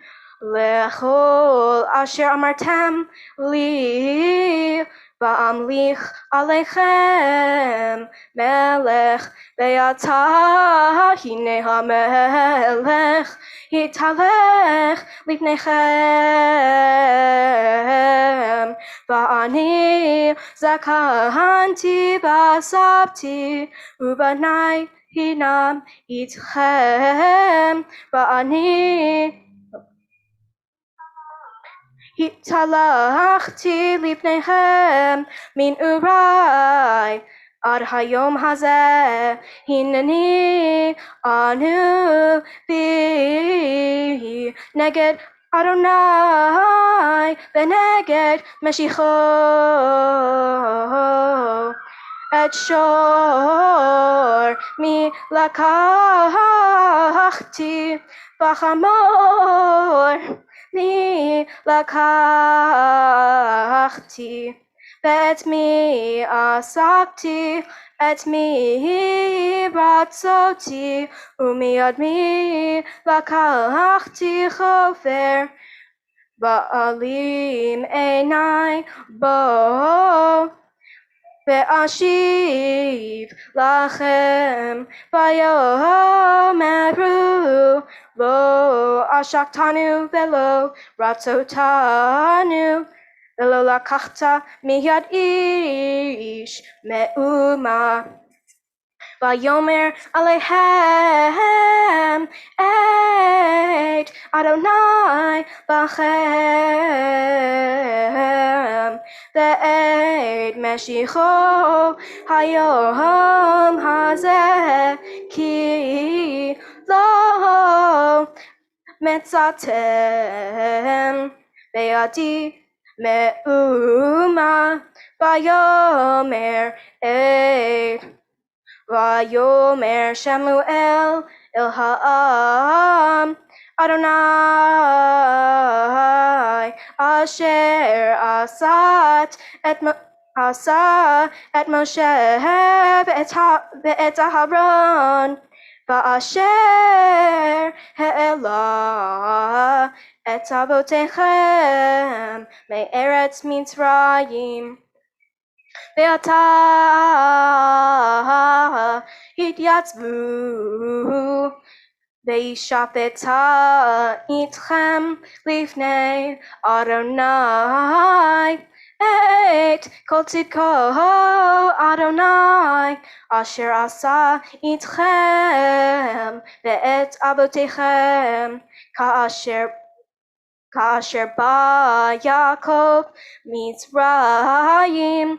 לכל אשר אמרתם לי, ואמליך עליכם מלך. ועתה הנה המלך התהלך לפניכם, ואני זקנתי וסבתי, ובניי הנם איתכם, ואני התהלכתי לפניכם מנעוריי עד היום הזה. הנני אנו בי נגד אדוני ונגד משיחו. את שור מי לקחתי, וחמור מי לקחתי, ואת מי אספתי, את מי רצותי, ומיד מי לקחתי חופר. ואלים עיני בו ואשיב לכם, ויאמרו לא עשקתנו ולא רצותנו, ולא לקחת מיד איש מאומה. ויאמר עליהם את אדוני בכם, ואת משיחו היום הזה, כי לא מצאתם בידי מאומה. ויאמר שמואל אל העם, אדוני אשר עשה את משה ואת אהרון, ואשר העלה את אבותיכם מארץ מצרים. ועתה התייצבו וישפטה איתכם לפני אדוני את כל צדקו אדוני אשר עשה איתכם ואת אבותיכם, כאשר בא יעקב מצרים,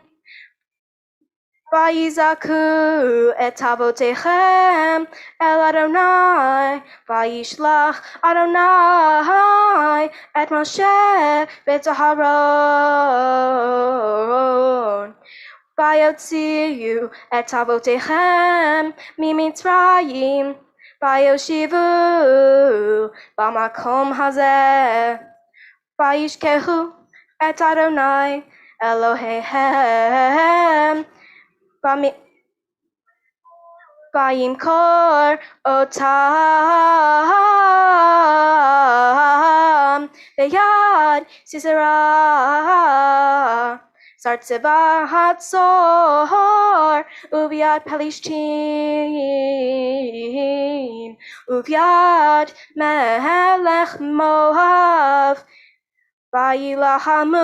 ויזעקו את אבותיכם אל אדוני, וישלח אדוני את משה ואת אהרון, ויוציאו את אבותיכם ממצרים, ויושיבו במקום הזה, וישכחו את אדוני אלוהיהם, וימכור אותם ביד סיסרא שר צבא הצאן, וביד פלישתים, וביד מלך מואב, וילחמו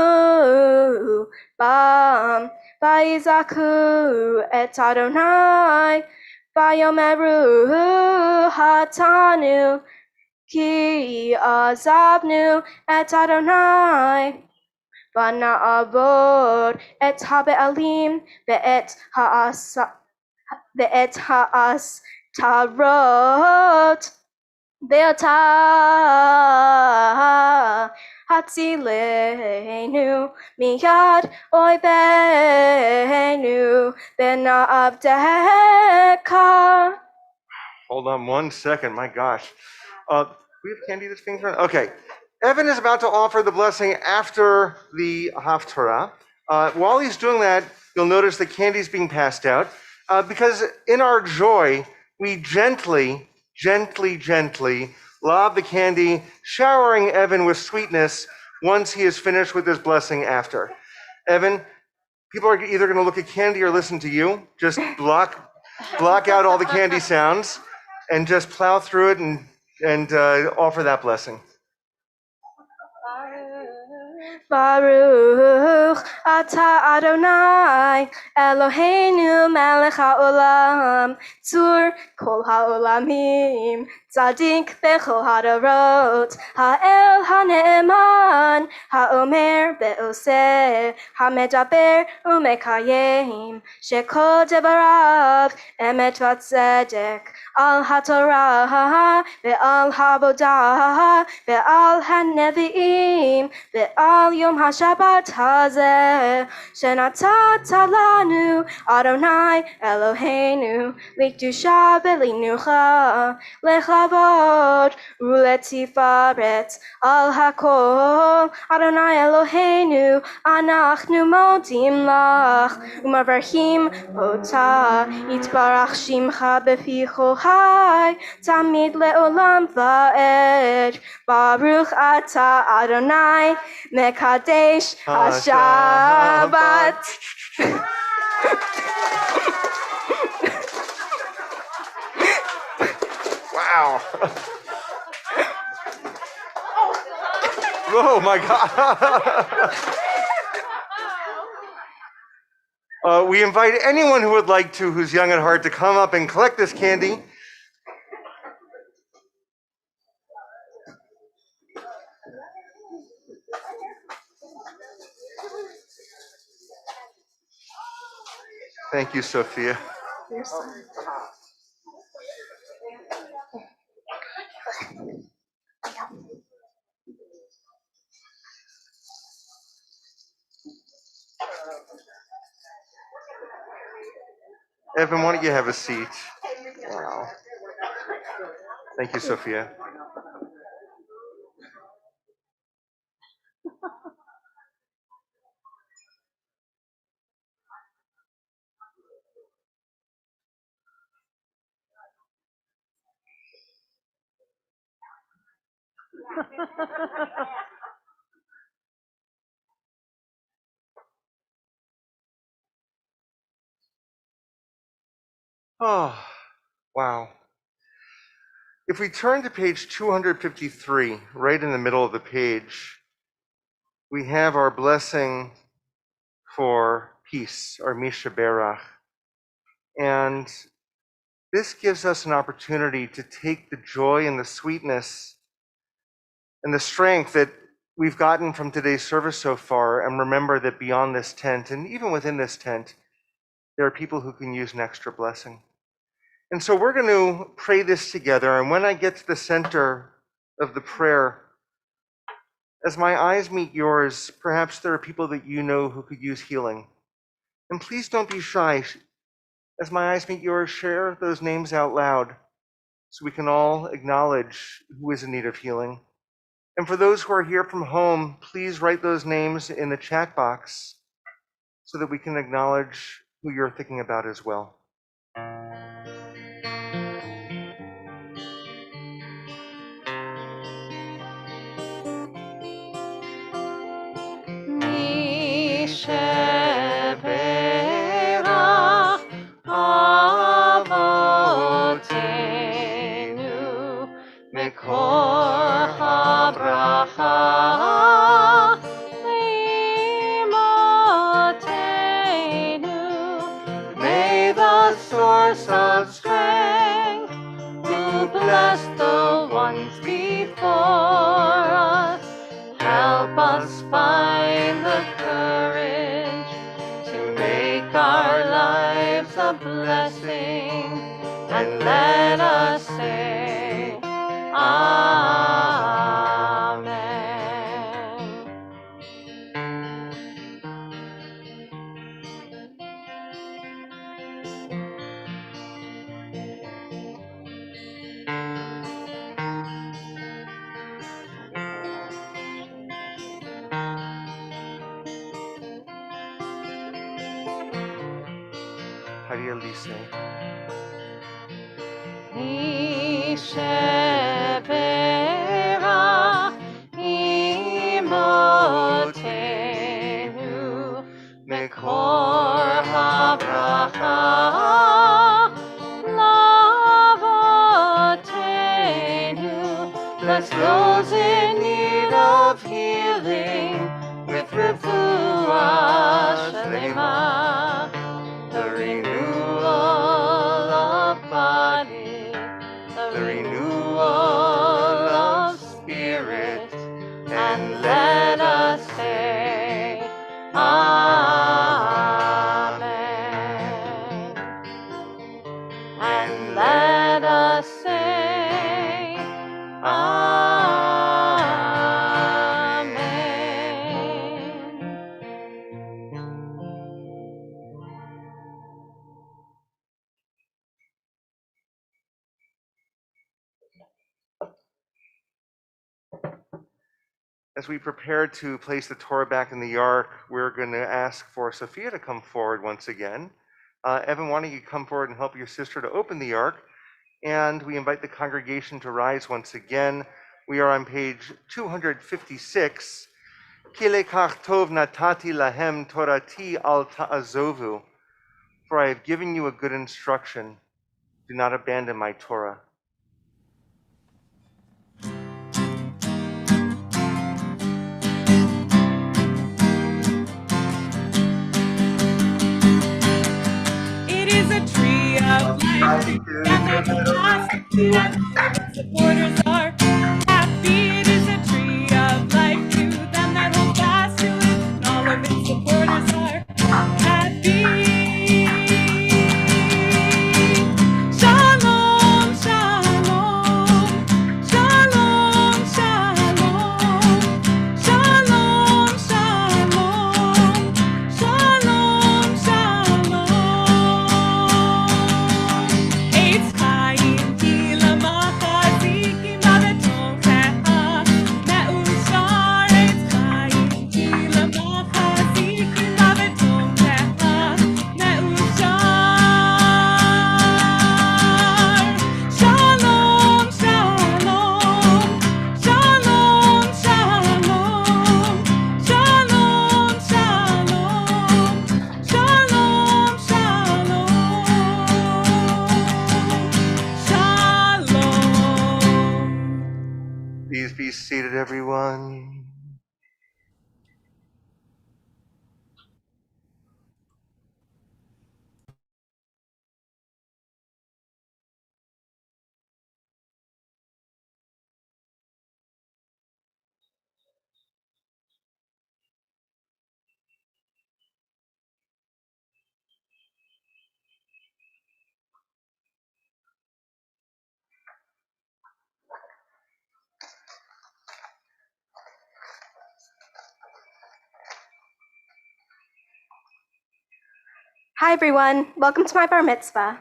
בם, ויזעקו את אדוני, ויאמרו חטאנו, כי עזבנו את אדוני, ונעבוד את הבעלים ואת האסתרות, ואתה הצילנו מיד אויבינו ונעבדך. Hold on one second, my gosh. We have candy that's being thrown? Okay. Evan is about to offer the blessing after the Haftarah. While he's doing that, you'll notice the candy is being passed out because in our joy, we gently lob the candy, showering Evan with sweetness once he is finished with his blessing after. Evan, people are either going to look at candy or listen to you. Just block out all the candy sounds and just plow through it and offer that blessing. Baruch atah Adonai Eloheinu melech haolam tzur kol haolamim tzadik bechol hadarot ha'el hane'eman ha'omer be'oseh hamedaber umekayim shekol devarav emet v'tzedek al hatorah ve'al havodah ve'al hanevi'im ve'al yom haShabbat hazeh shenatata lanu Adonai Eloheinu likdusha v'linucha lechavod uletifaret al hakol Adonai Eloheinu anachnu modim lach umavarchim ota yitbarach shimcha beficho hai tamid leolam va'ed Baruch atah Adonai mekadesh haShabbat. Wow. Oh my God. We invite anyone who would like to, who's young at heart, to come up and collect this candy. Thank you, Sophia. Evan, why don't you have a seat? Wow. Thank you, Sophia. Oh, wow. If we turn to page 253, right in the middle of the page, we have our blessing for peace, our Misha Berach. And this gives us an opportunity to take the joy and the sweetness and the strength that we've gotten from today's service so far and remember that beyond this tent, and even within this tent, there are people who can use an extra blessing. And so we're going to pray this together. And when I get to the center of the prayer, as my eyes meet yours, perhaps there are people that you know who could use healing. And please don't be shy. As my eyes meet yours, share those names out loud so we can all acknowledge who is in need of healing. And for those who are here from home, please write those names in the chat box so that we can acknowledge who you're thinking about as well. the source of strength, who bless the ones before us. Help us find the courage to make our lives a blessing, and let us say, Amen. How do you Elise? Ishevera imotenu mekor habracha lavotenu. Bless those in need of healing with refuah shlema, the renewal of body, the renewal of spirit, and let us say, Amen. And let us say, Amen. As we prepare to place the Torah back in the ark, we're going to ask for Sophia to come forward once again. Evan, why don't you come forward and help your sister to open the ark? And we invite the congregation to rise once again. We are on page 256. Ki lekach tov natati lahem torati al ta'azovu. For I have given you a good instruction. Do not abandon my Torah. It is a tree of life, and the philosophy and its supporters are happy. It is a tree of life to them that hold fast to it, and all of its supporters are happy. Shalom, shalom, shalom, shalom, shalom, shalom, shalom, shalom. Eitz chaim ki lamachazikim lavetomchecha me'ushar. Eitz chaim ki lamachazikim lavetomchecha me'ushar. Shalom, shalom, shalom, shalom, shalom, shalom, shalom, shalom. Please be seated, everyone. Hi everyone, welcome to my bar mitzvah.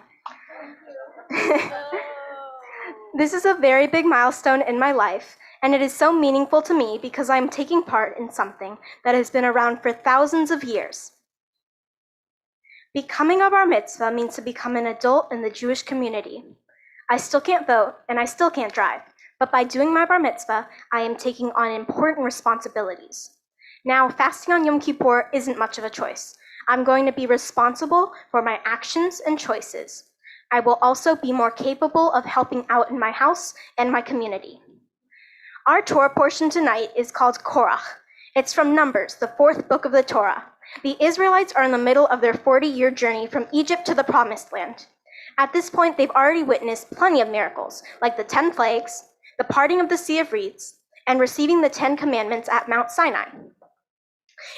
This is a very big milestone in my life, and it is so meaningful to me because I am taking part in something that has been around for thousands of years. Becoming a bar mitzvah means to become an adult in the Jewish community. I still can't vote, and I still can't drive, but by doing my bar mitzvah, I am taking on important responsibilities. Now, fasting on Yom Kippur isn't much of a choice. I'm going to be responsible for my actions and choices. I will also be more capable of helping out in my house and my community. Our Torah portion tonight is called Korach. It's from Numbers, the 4th book of the Torah. The Israelites are in the middle of their 40-year journey from Egypt to the Promised Land. At this point, they've already witnessed plenty of miracles, like the 10 plagues, the parting of the Sea of Reeds, and receiving the 10 Commandments at Mount Sinai.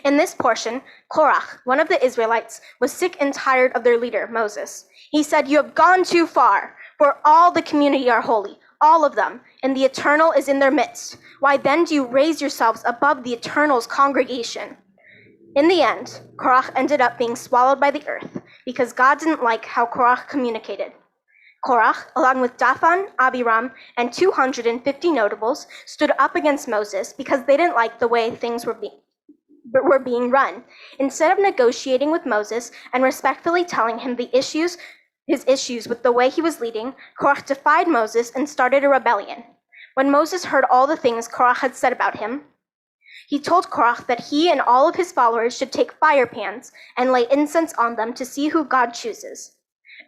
In this portion, Korach, one of the Israelites, was sick and tired of their leader, Moses. He said, "You have gone too far, for all the community are holy, all of them, and the Eternal is in their midst. Why then do you raise yourselves above the Eternal's congregation?" In the end, Korach ended up being swallowed by the earth because God didn't like how Korach communicated. Korach, along with Dathan, Abiram, and 250 notables, stood up against Moses because they didn't like the way things were being run. Instead of negotiating with Moses and respectfully telling him his issues with the way he was leading, Korach defied Moses and started a rebellion. When Moses heard all the things Korach had said about him, he told Korach that he and all of his followers should take fire pans and lay incense on them to see who God chooses.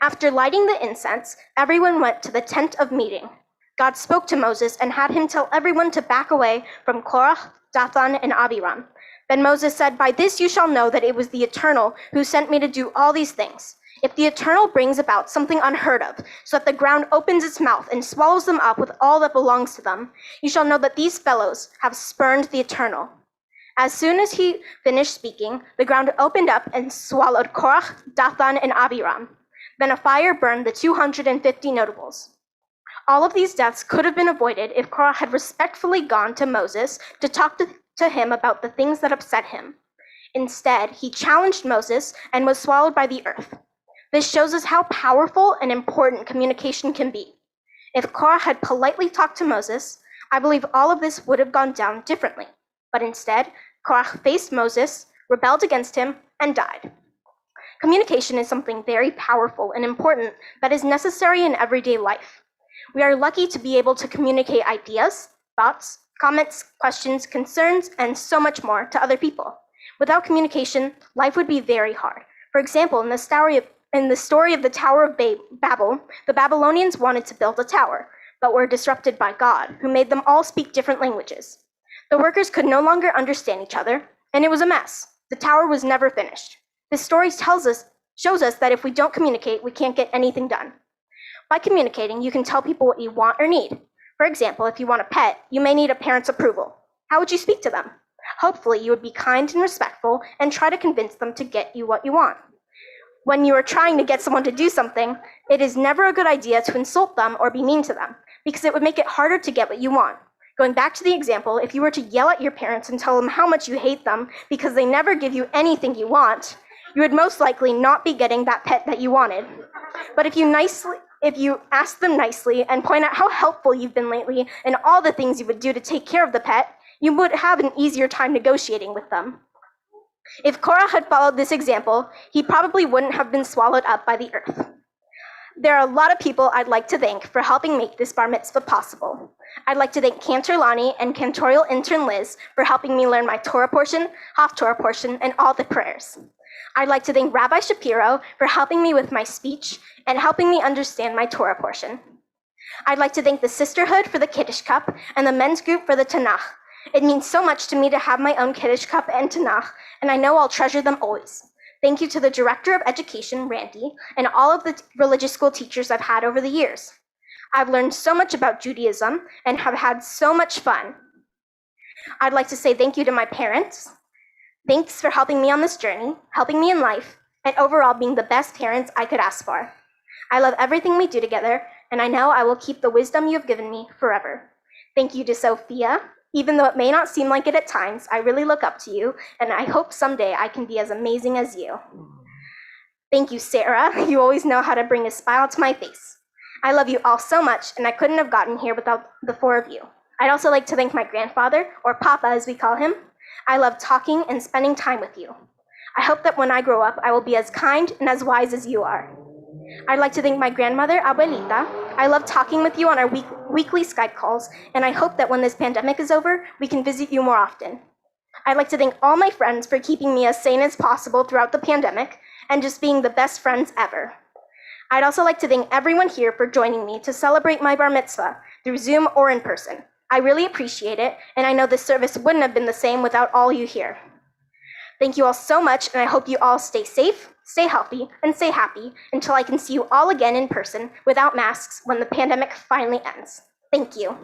After lighting the incense, everyone went to the tent of meeting. God spoke to Moses and had him tell everyone to back away from Korach, Dathan, and Abiram. Then Moses said, "By this you shall know that it was the Eternal who sent me to do all these things. If the Eternal brings about something unheard of, so that the ground opens its mouth and swallows them up with all that belongs to them, you shall know that these fellows have spurned the Eternal." As soon as he finished speaking, the ground opened up and swallowed Korach, Dathan, and Abiram. Then a fire burned the 250 notables. All of these deaths could have been avoided if Korach had respectfully gone to Moses to talk to him about the things that upset him. Instead, he challenged Moses and was swallowed by the earth. This shows us how powerful and important communication can be. If Korah had politely talked to Moses, I believe all of this would have gone down differently. But instead, Korah faced Moses, rebelled against him, and died. Communication is something very powerful and important that is necessary in everyday life. We are lucky to be able to communicate ideas, thoughts, comments, questions, concerns, and so much more to other people. Without communication, life would be very hard. For example, in the story of the Tower of Babel, the Babylonians wanted to build a tower, but were disrupted by God, who made them all speak different languages. The workers could no longer understand each other, and it was a mess. The tower was never finished. This story shows us that if we don't communicate, we can't get anything done. By communicating, you can tell people what you want or need. For example, if you want a pet, you may need a parent's approval. How would you speak to them? Hopefully, you would be kind and respectful and try to convince them to get you what you want. When you are trying to get someone to do something, it is never a good idea to insult them or be mean to them, because it would make it harder to get what you want. Going back to the example, if you were to yell at your parents and tell them how much you hate them because they never give you anything you want, you would most likely not be getting that pet that you wanted. But if you ask them nicely and point out how helpful you've been lately and all the things you would do to take care of the pet, you would have an easier time negotiating with them. If Korah had followed this example, he probably wouldn't have been swallowed up by the earth. There are a lot of people I'd like to thank for helping make this bar mitzvah possible. I'd like to thank Cantor Lonnie and cantorial intern Liz for helping me learn my Torah portion, Haftorah portion, and all the prayers. I'd like to thank Rabbi Shapiro for helping me with my speech and helping me understand my Torah portion. I'd like to thank the Sisterhood for the Kiddush Cup and the men's group for the Tanakh. It means so much to me to have my own Kiddush Cup and Tanakh, and I know I'll treasure them always. Thank you to the Director of Education, Randy, and all of the religious school teachers I've had over the years. I've learned so much about Judaism and have had so much fun. I'd like to say thank you to my parents. Thanks for helping me on this journey, helping me in life, and overall being the best parents I could ask for. I love everything we do together, and I know I will keep the wisdom you have given me forever. Thank you to Sophia. Even though it may not seem like it at times, I really look up to you, and I hope someday I can be as amazing as you. Thank you, Sarah. You always know how to bring a smile to my face. I love you all so much, and I couldn't have gotten here without the four of you. I'd also like to thank my grandfather, or Papa as we call him. I love talking and spending time with you. I hope that when I grow up, I will be as kind and as wise as you are. I'd like to thank my grandmother, Abuelita. I love talking with you on our weekly Skype calls, and I hope that when this pandemic is over, we can visit you more often. I'd like to thank all my friends for keeping me as sane as possible throughout the pandemic and just being the best friends ever. I'd also like to thank everyone here for joining me to celebrate my bar mitzvah through Zoom or in person. I really appreciate it, and I know this service wouldn't have been the same without all you here. Thank you all so much, and I hope you all stay safe, stay healthy, and stay happy until I can see you all again in person without masks when the pandemic finally ends. Thank you.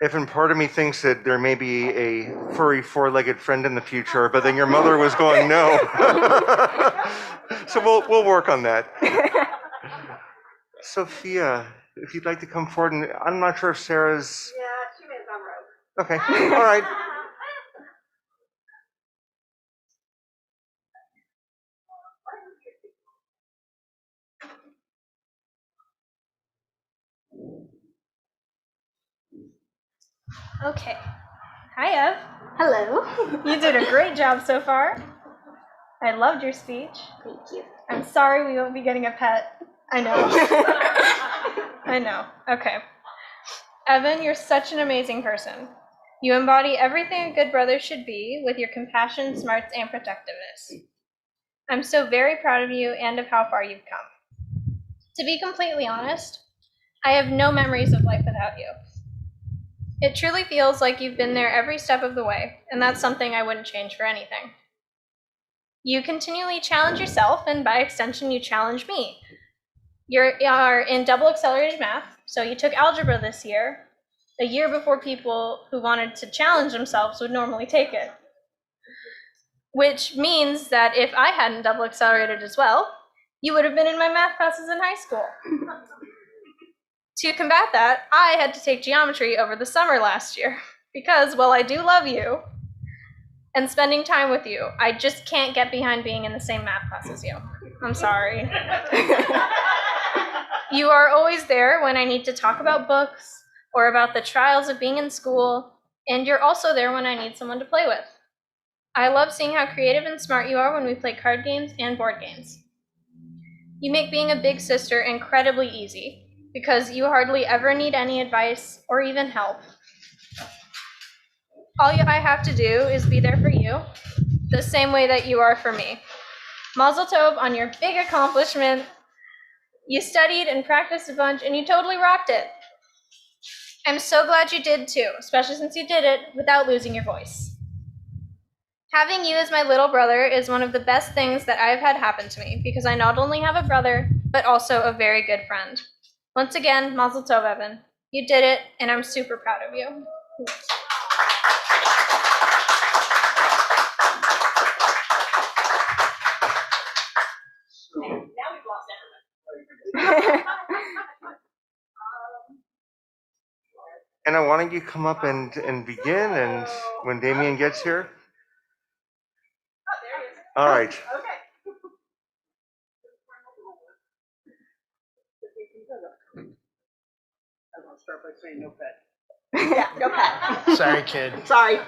Evan, part of me thinks that there may be a furry four-legged friend in the future, but then your mother was going no. So we'll work on that. Sophia, if you'd like to come forward, and I'm not sure if Sarah's. Yeah, she made it on road. Okay, all right. Okay. Hi, Ev. Hello. You did a great job so far. I loved your speech. Thank you. I'm sorry we won't be getting a pet. I know. I know. Okay. Evan, you're such an amazing person. You embody everything a good brother should be with your compassion, smarts, and protectiveness. I'm so very proud of you and of how far you've come. To be completely honest, I have no memories of life without you. It truly feels like you've been there every step of the way, and that's something I wouldn't change for anything. You continually challenge yourself, and by extension, you challenge me. You are in double accelerated math, so you took algebra this year, a year before people who wanted to challenge themselves would normally take it. Which means that if I hadn't double accelerated as well, you would have been in my math classes in high school. To combat that, I had to take geometry over the summer last year because, while I do love you and spending time with you, I just can't get behind being in the same math class as you. I'm sorry. You are always there when I need to talk about books or about the trials of being in school, and you're also there when I need someone to play with. I love seeing how creative and smart you are when we play card games and board games. You make being a big sister incredibly easy, because you hardly ever need any advice or even help. All I have to do is be there for you, the same way that you are for me. Mazel tov on your big accomplishment. You studied and practiced a bunch, and you totally rocked it. I'm so glad you did too, especially since you did it without losing your voice. Having you as my little brother is one of the best things that I've had happen to me, because I not only have a brother, but also a very good friend. Once again, Mazel Tov, Evan. You did it, and I'm super proud of you. Now we've lost everyone. Anna, why don't you come up and begin, and when Damien gets here? Oh, there he is. All right. Okay. I'm gonna start by saying no pet. Yeah, no pet. Sorry, kid. Sorry.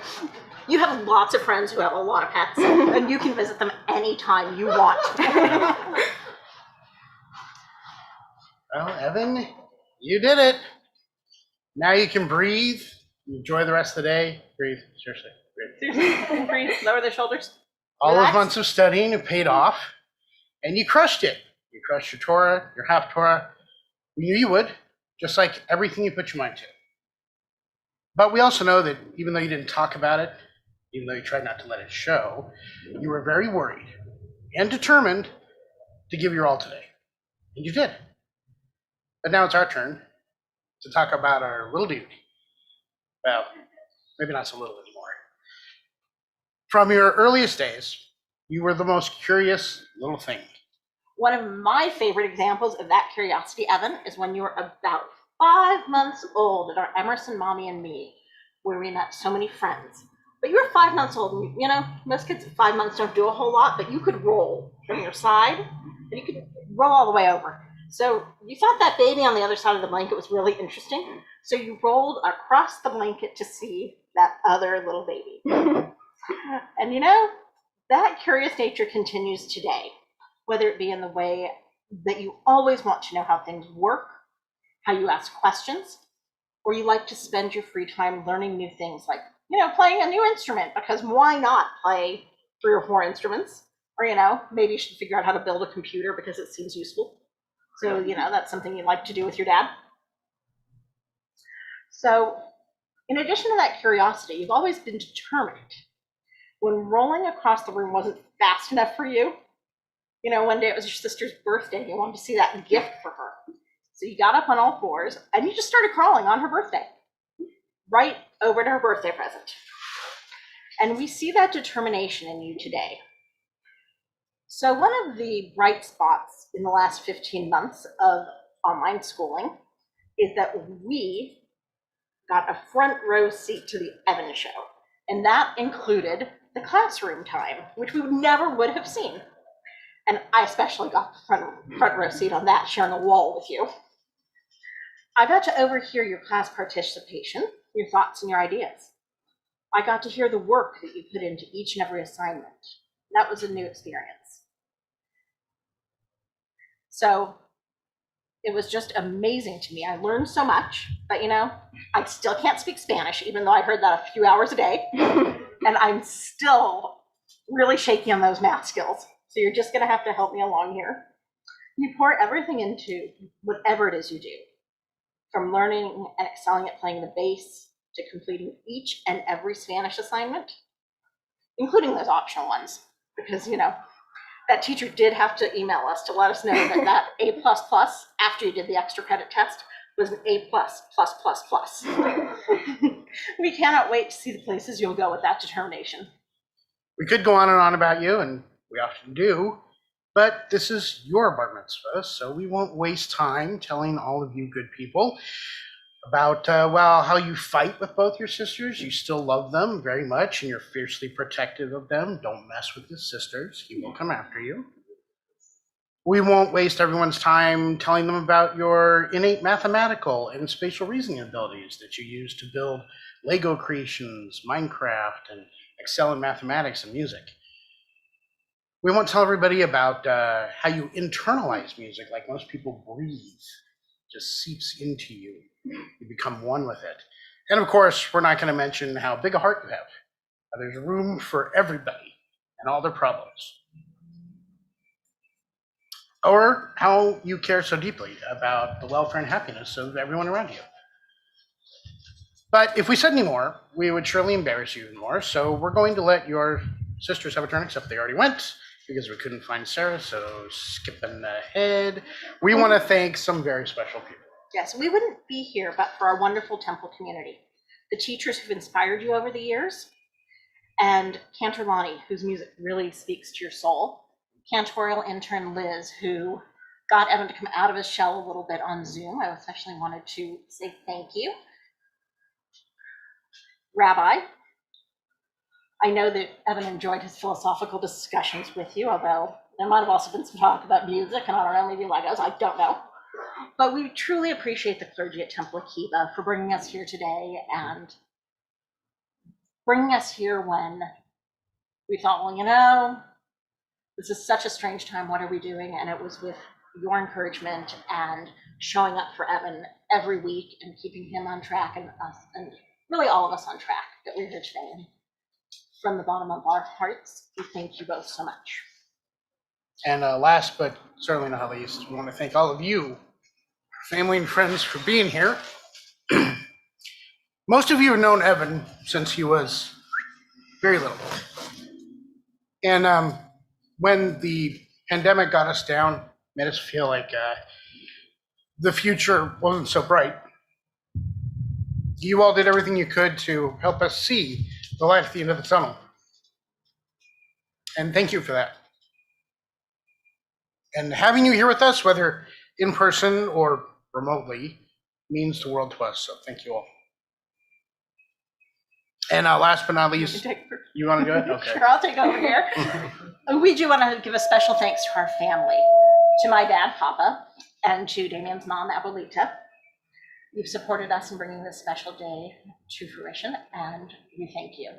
You have lots of friends who have a lot of pets, and you can visit them anytime you want. Well, Evan, you did it. Now you can breathe. Enjoy the rest of the day. Breathe. Seriously. Breathe. Breathe, lower their shoulders. All those Relax. months of studying have paid off, and you crushed it. You crushed your Torah, your half Torah. We knew you would, just like everything you put your mind to. But we also know that even though you didn't talk about it, even though you tried not to let it show, you were very worried and determined to give your all today. And you did. But now it's our turn to talk about our little dude. Well, maybe not so little anymore. From your earliest days, you were the most curious little thing. One of my favorite examples of that curiosity, Evan, is when you were about 5 months old at our Emerson Mommy and Me, where we met so many friends. But you were 5 months old, and you know, most kids at 5 months don't do a whole lot, but you could roll from your side, and you could roll all the way over. So you thought that baby on the other side of the blanket was really interesting, so you rolled across the blanket to see that other little baby. And you know, that curious nature continues today, whether it be in the way that you always want to know how things work, how you ask questions, or you like to spend your free time learning new things like, you know, playing a new instrument, because why not play 3 or 4 instruments Or, maybe you should figure out how to build a computer because it seems useful. So, that's something you'd like to do with your dad. So, in addition to that curiosity, you've always been determined. When rolling across the room wasn't fast enough for you, one day it was your sister's birthday and you wanted to see that gift for her. So you got up on all fours and you just started crawling on her birthday, right over to her birthday present. And we see that determination in you today. So one of the bright spots in the last 15 months of online schooling is that we got a front row seat to the Evan show. And that included the classroom time, which we never would have seen. And I especially got the front row seat on that, sharing a wall with you. I got to overhear your class participation, your thoughts and your ideas. I got to hear the work that you put into each and every assignment. That was a new experience. So it was just amazing to me. I learned so much, but I still can't speak Spanish, even though I heard that a few hours a day. And I'm still really shaky on those math skills. So you're just gonna have to help me along here. You pour everything into whatever it is you do, from learning and excelling at playing the bass to completing each and every Spanish assignment, including those optional ones, because that teacher did have to email us to let us know that A++ after you did the extra credit test was an A+++++. We cannot wait to see the places you'll go with that determination. We could go on and on about you, and we often do, but this is your bar mitzvah, so we won't waste time telling all of you good people about, how you fight with both your sisters. You still love them very much, and you're fiercely protective of them. Don't mess with his sisters. He will come after you. We won't waste everyone's time telling them about your innate mathematical and spatial reasoning abilities that you use to build Lego creations, Minecraft, and excel in mathematics and music. We won't tell everybody about how you internalize music like most people breathe. It just seeps into you. You become one with it. And of course, we're not going to mention how big a heart you have. There's room for everybody and all their problems. Or how you care so deeply about the welfare and happiness of everyone around you. But if we said any more, we would surely embarrass you more. So we're going to let your sisters have a turn, except they already went because we couldn't find Sarah. So skipping ahead, we want to thank some very special people. Yes, we wouldn't be here but for our wonderful temple community, the teachers who've inspired you over the years, and Cantor Lonnie, whose music really speaks to your soul, cantorial intern Liz, who got Evan to come out of his shell a little bit on Zoom. I especially wanted to say thank you. Rabbi, I know that Evan enjoyed his philosophical discussions with you, although there might have also been some talk about music and I don't know, maybe Legos, I don't know. But we truly appreciate the clergy at Temple Akiba for bringing us here today and bringing us here when we thought, well, this is such a strange time, what are we doing? And it was with your encouragement and showing up for Evan every week and keeping him on track and us, and really all of us on track, that we're here today. And from the bottom of our hearts, we thank you both so much. And last but certainly not least, we want to thank all of you, family and friends, for being here. Most of you have known Evan since he was very little. And when the pandemic got us down, made us feel like the future wasn't so bright, you all did everything you could to help us see the light at the end of the tunnel. And thank you for that. And having you here with us, whether in person or remotely, means the world to us. So thank you all. And last but not least, you want to do it? Okay. Sure, I'll take over here. We do want to give a special thanks to our family, to my dad, Papa, and to Damien's mom, Abuelita. You've supported us in bringing this special day to fruition, and we thank you.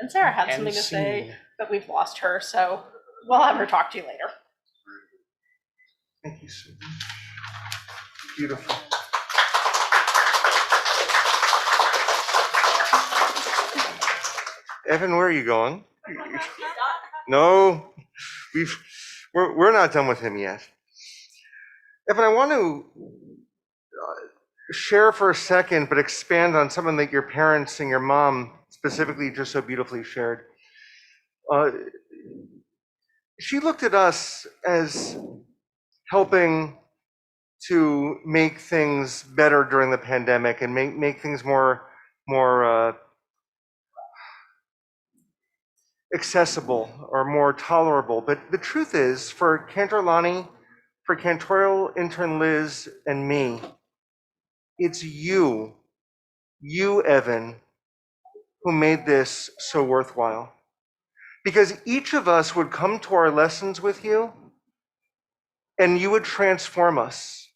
And Sarah had something to say, but we've lost her, so we'll have her talk to you later. Thank you so much. Beautiful. Evan, where are you going? No, we're not done with him yet. Evan, I want to share for a second, but expand on something that your parents and your mom specifically just so beautifully shared. She looked at us as helping to make things better during the pandemic and make things more accessible or more tolerable. But the truth is, for Cantor Lonnie, for Cantorial intern Liz, and me, it's you, Evan, who made this so worthwhile. Because each of us would come to our lessons with you, and you would transform us.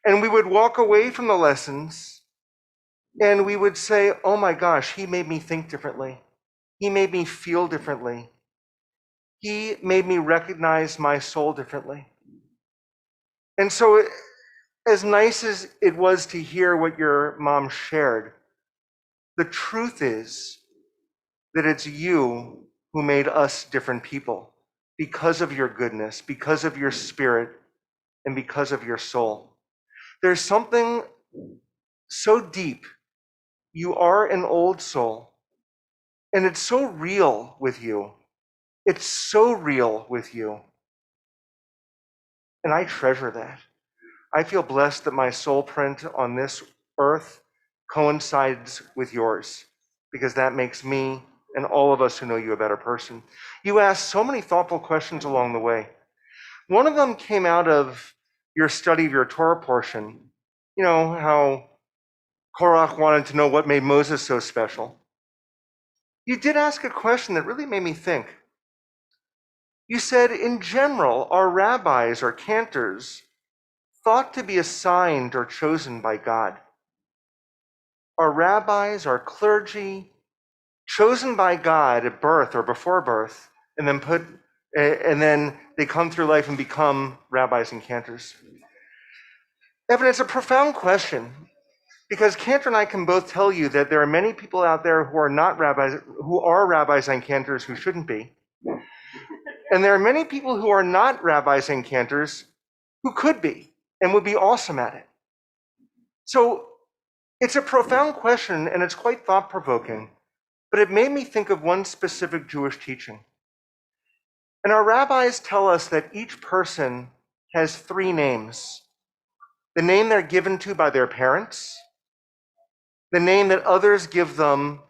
And we would walk away from the lessons, and we would say, oh my gosh, he made me think differently. He made me feel differently. He made me recognize my soul differently. And so, as nice as it was to hear what your mom shared, the truth is that it's you who made us different people because of your goodness, because of your spirit, and because of your soul. There's something so deep. You are an old soul, and it's so real with you. It's so real with you. And I treasure that. I feel blessed that my soul print on this earth coincides with yours, because that makes me and all of us who know you a better person. You asked so many thoughtful questions along the way. One of them came out of your study of your Torah portion. You know, how Korach wanted to know what made Moses so special. You did ask a question that really made me think. You said, in general, are rabbis or cantors thought to be assigned or chosen by God? Are rabbis, are clergy chosen by God at birth or before birth, and then they come through life and become rabbis and cantors? Evan, it's a profound question, because Cantor and I can both tell you that there are many people out there who are not rabbis, who are rabbis and cantors who shouldn't be. And there are many people who are not rabbis and cantors who could be and would be awesome at it. So it's a profound question, and it's quite thought-provoking, but it made me think of one specific Jewish teaching. And our rabbis tell us that each person has three names: the name they're given to by their parents, the name that others give them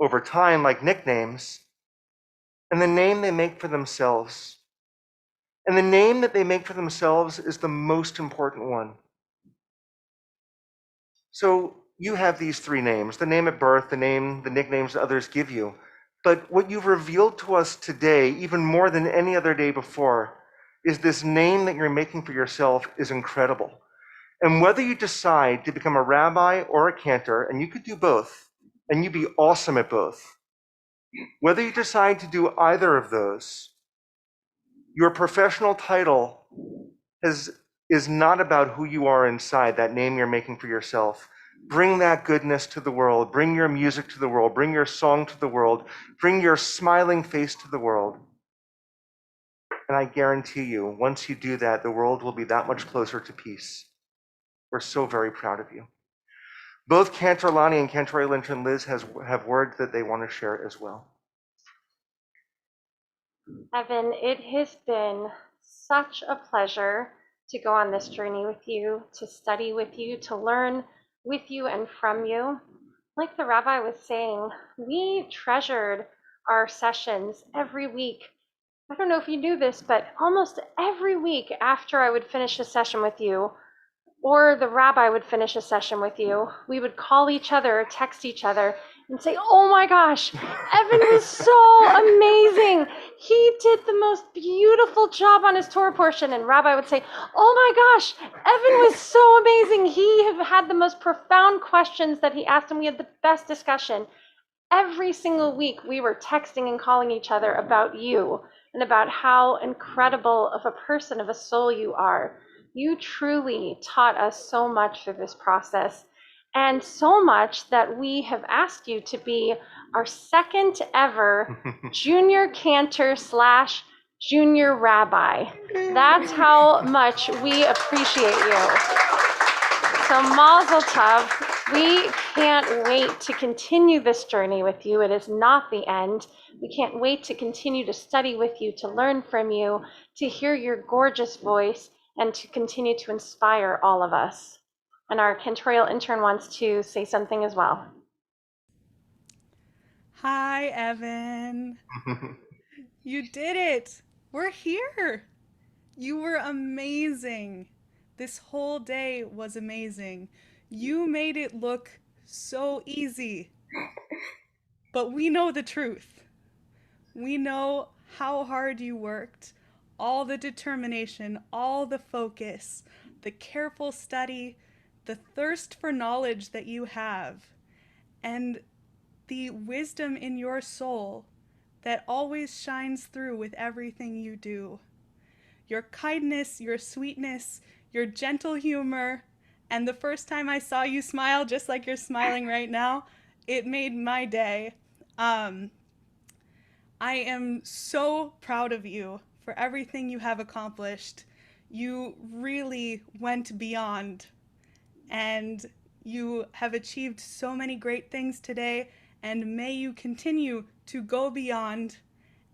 over time, like nicknames, and the name they make for themselves. And the name that they make for themselves is the most important one. So you have these three names: the name at birth, the nicknames that others give you. But what you've revealed to us today, even more than any other day before, is this name that you're making for yourself is incredible. And whether you decide to become a rabbi or a cantor, and you could do both, and you'd be awesome at both, whether you decide to do either of those, your professional title is not about who you are inside, that name you're making for yourself. Bring that goodness to the world. Bring your music to the world. Bring your song to the world. Bring your smiling face to the world. And I guarantee you, once you do that, the world will be that much closer to peace. We're so very proud of you. Both Cantor Lonnie and Cantorial intern Liz have words that they want to share as well. Evan, it has been such a pleasure to go on this journey with you, to study with you, to learn with you and from you. Like the rabbi was saying, we treasured our sessions every week. I don't know if you knew this, but almost every week after I would finish a session with you, or the rabbi would finish a session with you, we would call each other or text each other and say, oh my gosh, Evan was so amazing. He did the most beautiful job on his Torah portion. And rabbi would say, oh my gosh, Evan was so amazing. He had the most profound questions that he asked, and we had the best discussion. Every single week we were texting and calling each other about you and about how incredible of a person, of a soul you are. You truly taught us so much through this process. and so much that we have asked you to be our second ever junior cantor / junior rabbi. That's how much we appreciate you. So Mazel Tov. We can't wait to continue this journey with you. It is not the end. We can't wait to continue to study with you, to learn from you, to hear your gorgeous voice, and to continue to inspire all of us. And our cantorial intern wants to say something as well. Hi, Evan. You did it. We're here. You were amazing. This whole day was amazing. You made it look so easy. But we know the truth. We know how hard you worked, all the determination, all the focus, the careful study, the thirst for knowledge that you have, and the wisdom in your soul that always shines through with everything you do. Your kindness, your sweetness, your gentle humor, and the first time I saw you smile, just like you're smiling right now, it made my day. I am so proud of you for everything you have accomplished. You really went beyond, and you have achieved so many great things today, and may you continue to go beyond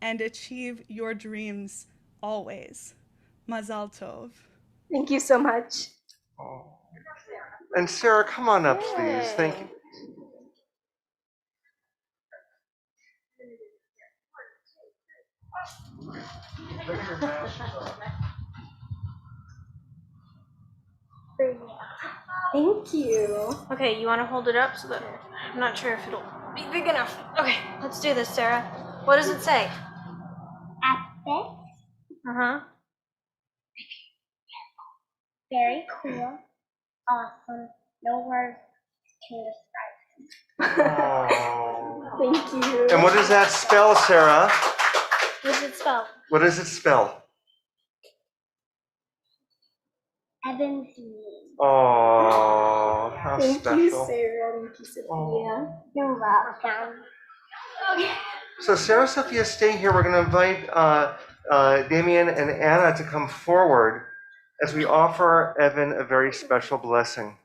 and achieve your dreams always. Mazal Tov. Thank you so much. Oh. And Sarah, come on up, please. Thank you. Thank you. Okay, you want to hold it up so that I'm not sure if it'll be big enough. Okay, let's do this, Sarah. What does it say? Epic, Uh-huh. very cool, awesome. No words can describe it. Oh. Thank you. And what does that spell, Sarah? What does it spell? What does it spell? Evans name. Oh, how Thank special. you, Sarah. Thank you, Sophia. You're welcome. Okay. So Sarah, Sophia, stay here. We're going to invite Damien and Anna to come forward as we offer Evan a very special blessing.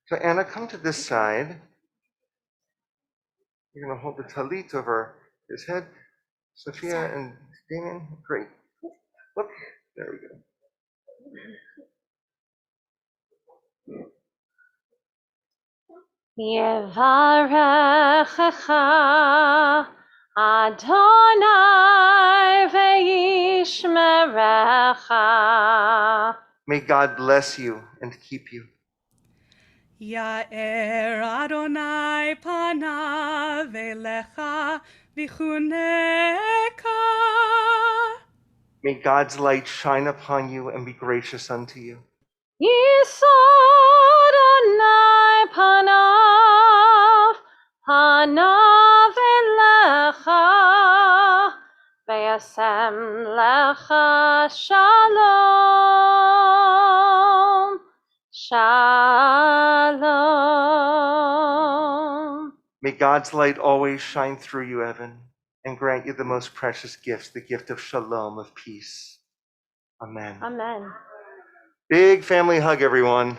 So Anna, come to this side. You're going to hold the talit over his head. Sophia and Damien, great. Whoop, there we go. Yevarechecha Adonai ve'yishmerecha. May God bless you and keep you. Ya'er Adonai panav elecha v'chuneka. May God's light shine upon you and be gracious unto you. Yisod Adonai panav elecha ve'yasem lecha shalom. Shalom. May God's light always shine through you, Evan, and grant you the most precious gifts, the gift of shalom, of peace. Amen. Amen. Big family hug, everyone.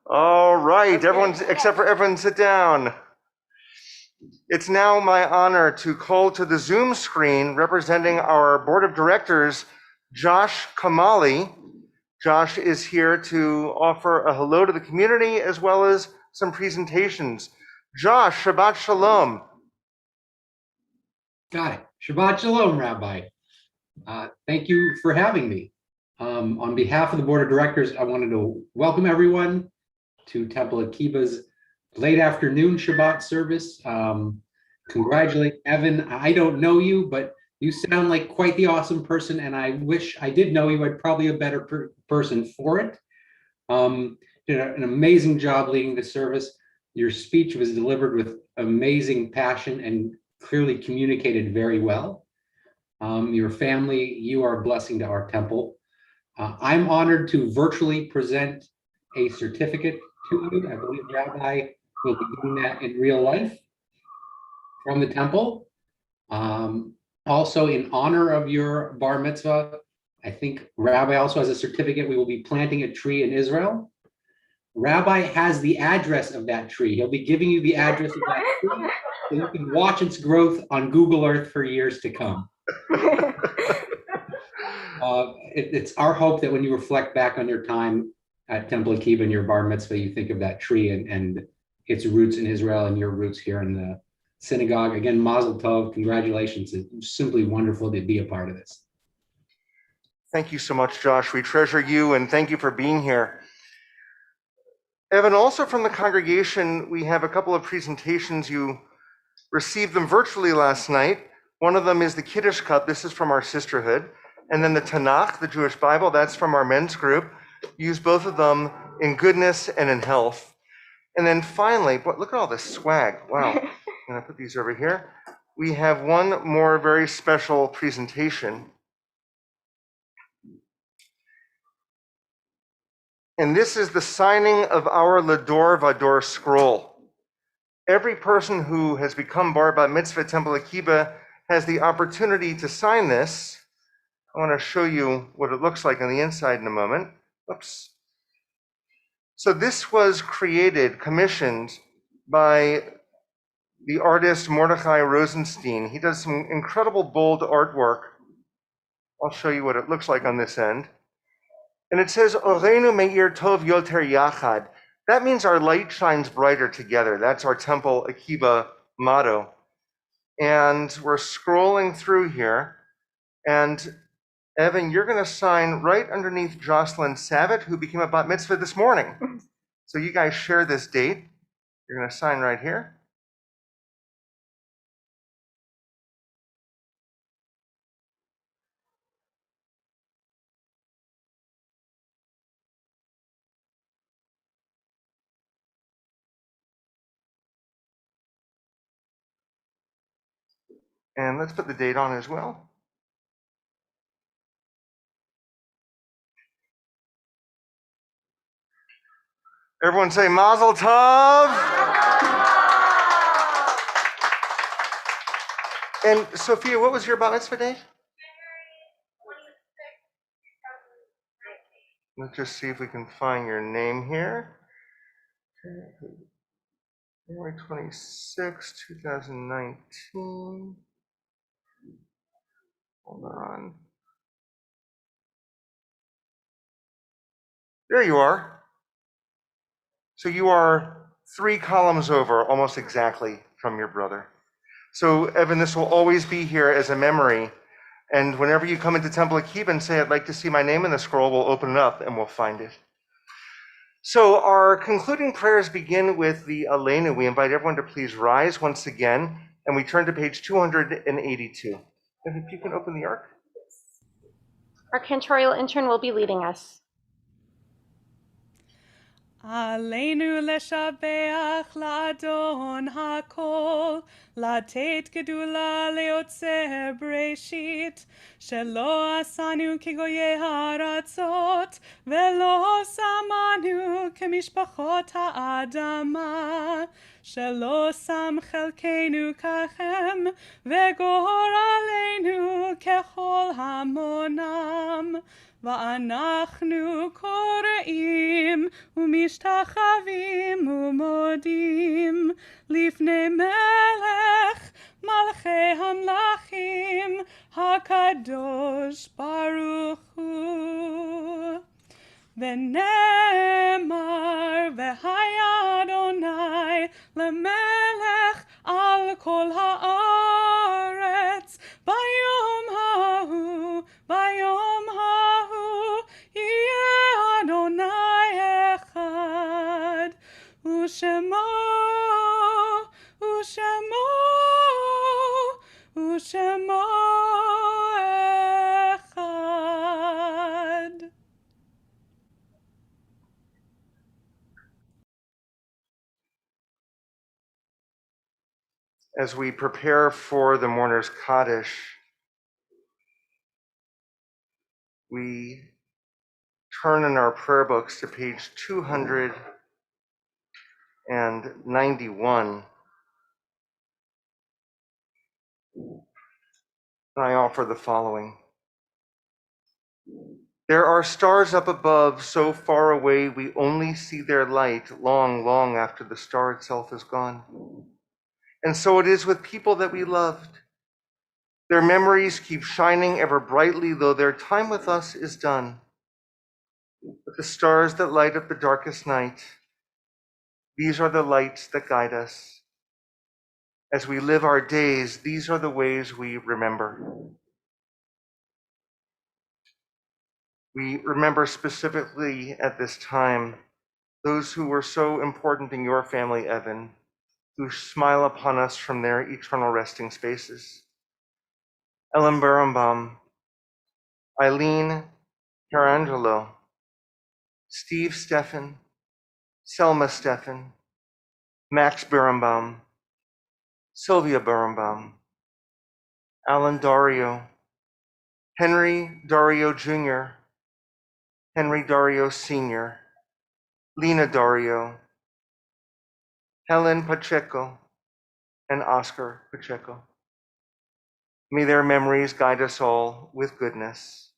All right, everyone, except for everyone, sit down. It's now my honor to call to the Zoom screen, representing our board of directors, Josh Kamali. Josh is here to offer a hello to the community as well as some presentations. Josh, Shabbat Shalom. Got it. Shabbat Shalom, Rabbi. Thank you for having me. On behalf of the board of directors, I wanted to welcome everyone to Temple Akiba's late afternoon Shabbat service. Congratulate Evan. I don't know you, but you sound like quite the awesome person, and I wish I did know you. I'd probably a better person for it. You know, an amazing job leading the service. Your speech was delivered with amazing passion and clearly communicated very well. your family, you are a blessing to our temple. I'm honored to virtually present a certificate to you. I believe Rabbi will be doing that in real life from the temple. Also, in honor of your bar mitzvah, I think Rabbi also has a certificate. We will be planting a tree in Israel. Rabbi has the address of that tree. He'll be giving you the address of that tree so you can watch its growth on Google Earth for years to come. It's our hope that when you reflect back on your time at Temple Akiba and your bar mitzvah, you think of that tree and its roots in Israel and your roots here in the synagogue. Again, Mazel Tov, congratulations. It's simply wonderful to be a part of this. Thank you so much, Josh. We treasure you and thank you for being here. Evan, also from the congregation, we have a couple of presentations. You received them virtually last night. One of them is the Kiddush Cup. This is from our sisterhood. And then the Tanakh, the Jewish Bible, that's from our men's group. Use both of them in goodness and in health. And then finally, look at all this swag. Wow. I'm going to put these over here. We have one more very special presentation. And this is the signing of our Lador Vador scroll. Every person who has become Bar Bat Mitzvah Temple Akiba has the opportunity to sign this. I want to show you what it looks like on the inside in a moment. Oops. So this was commissioned by the artist Mordechai Rosenstein. He does some incredible bold artwork. I'll show you what it looks like on this end. And it says, Oreinu Meir Tov Yoter Yachad. That means our light shines brighter together. That's our Temple Akiba motto. And we're scrolling through here. And Evan, you're going to sign right underneath Jocelyn Savitt, who became a bat mitzvah this morning. So you guys share this date. You're going to sign right here. And let's put the date on as well. Everyone say Mazel Tov. And Sophia, what was your bat mitzvah date? Let's just see if we can find your name here. January 26, 2019. Hold on. There you are. So you are 3 columns over, almost exactly, from your brother. So Evan, this will always be here as a memory. And whenever you come into Temple Akiba and say, I'd like to see my name in the scroll, we'll open it up and we'll find it. So our concluding prayers begin with the Aleinu. We invite everyone to please rise once again, and we turn to page 282. And if you can open the ark. Our cantorial intern will be leading us. עלינו לשבח לאדון הכל, לתת גדולה ליוצר בראשית, שלא עשנו כגויי הארצות, ולא שמנו כמשפחות האדמה, שלא שם חלקנו ככם, וגורלנו ככל המונם. ואנחנו קוראים ומשתחווים ומודים לפני מלך מלכי המלכים הקדוש ברוך הוא. ונאמר והיה אדוני למלך על כל הארץ ביום ההוא ביום ההוא יהיה אדוני אחד ושמו ושמו ושמו אחד. As we prepare for the mourner's Kaddish, we turn in our prayer books to page 291. And I offer the following. There are stars up above, so far away we only see their light long, long after the star itself is gone. And so it is with people that we loved. Their memories keep shining ever brightly, though their time with us is done. But the stars that light up the darkest night, these are the lights that guide us. As we live our days, these are the ways we remember. We remember specifically at this time those who were so important in your family, Evan, who smile upon us from their eternal resting spaces. Ellen Birnbaum, Eileen Carangelo, Steve Steffen, Selma Steffen, Max Birnbaum, Sylvia Birnbaum, Alan Daurio, Henry Daurio Jr., Henry Daurio Sr., Lena Daurio, Helen Pacheco, and Oscar Pacheco. May their memories guide us all with goodness.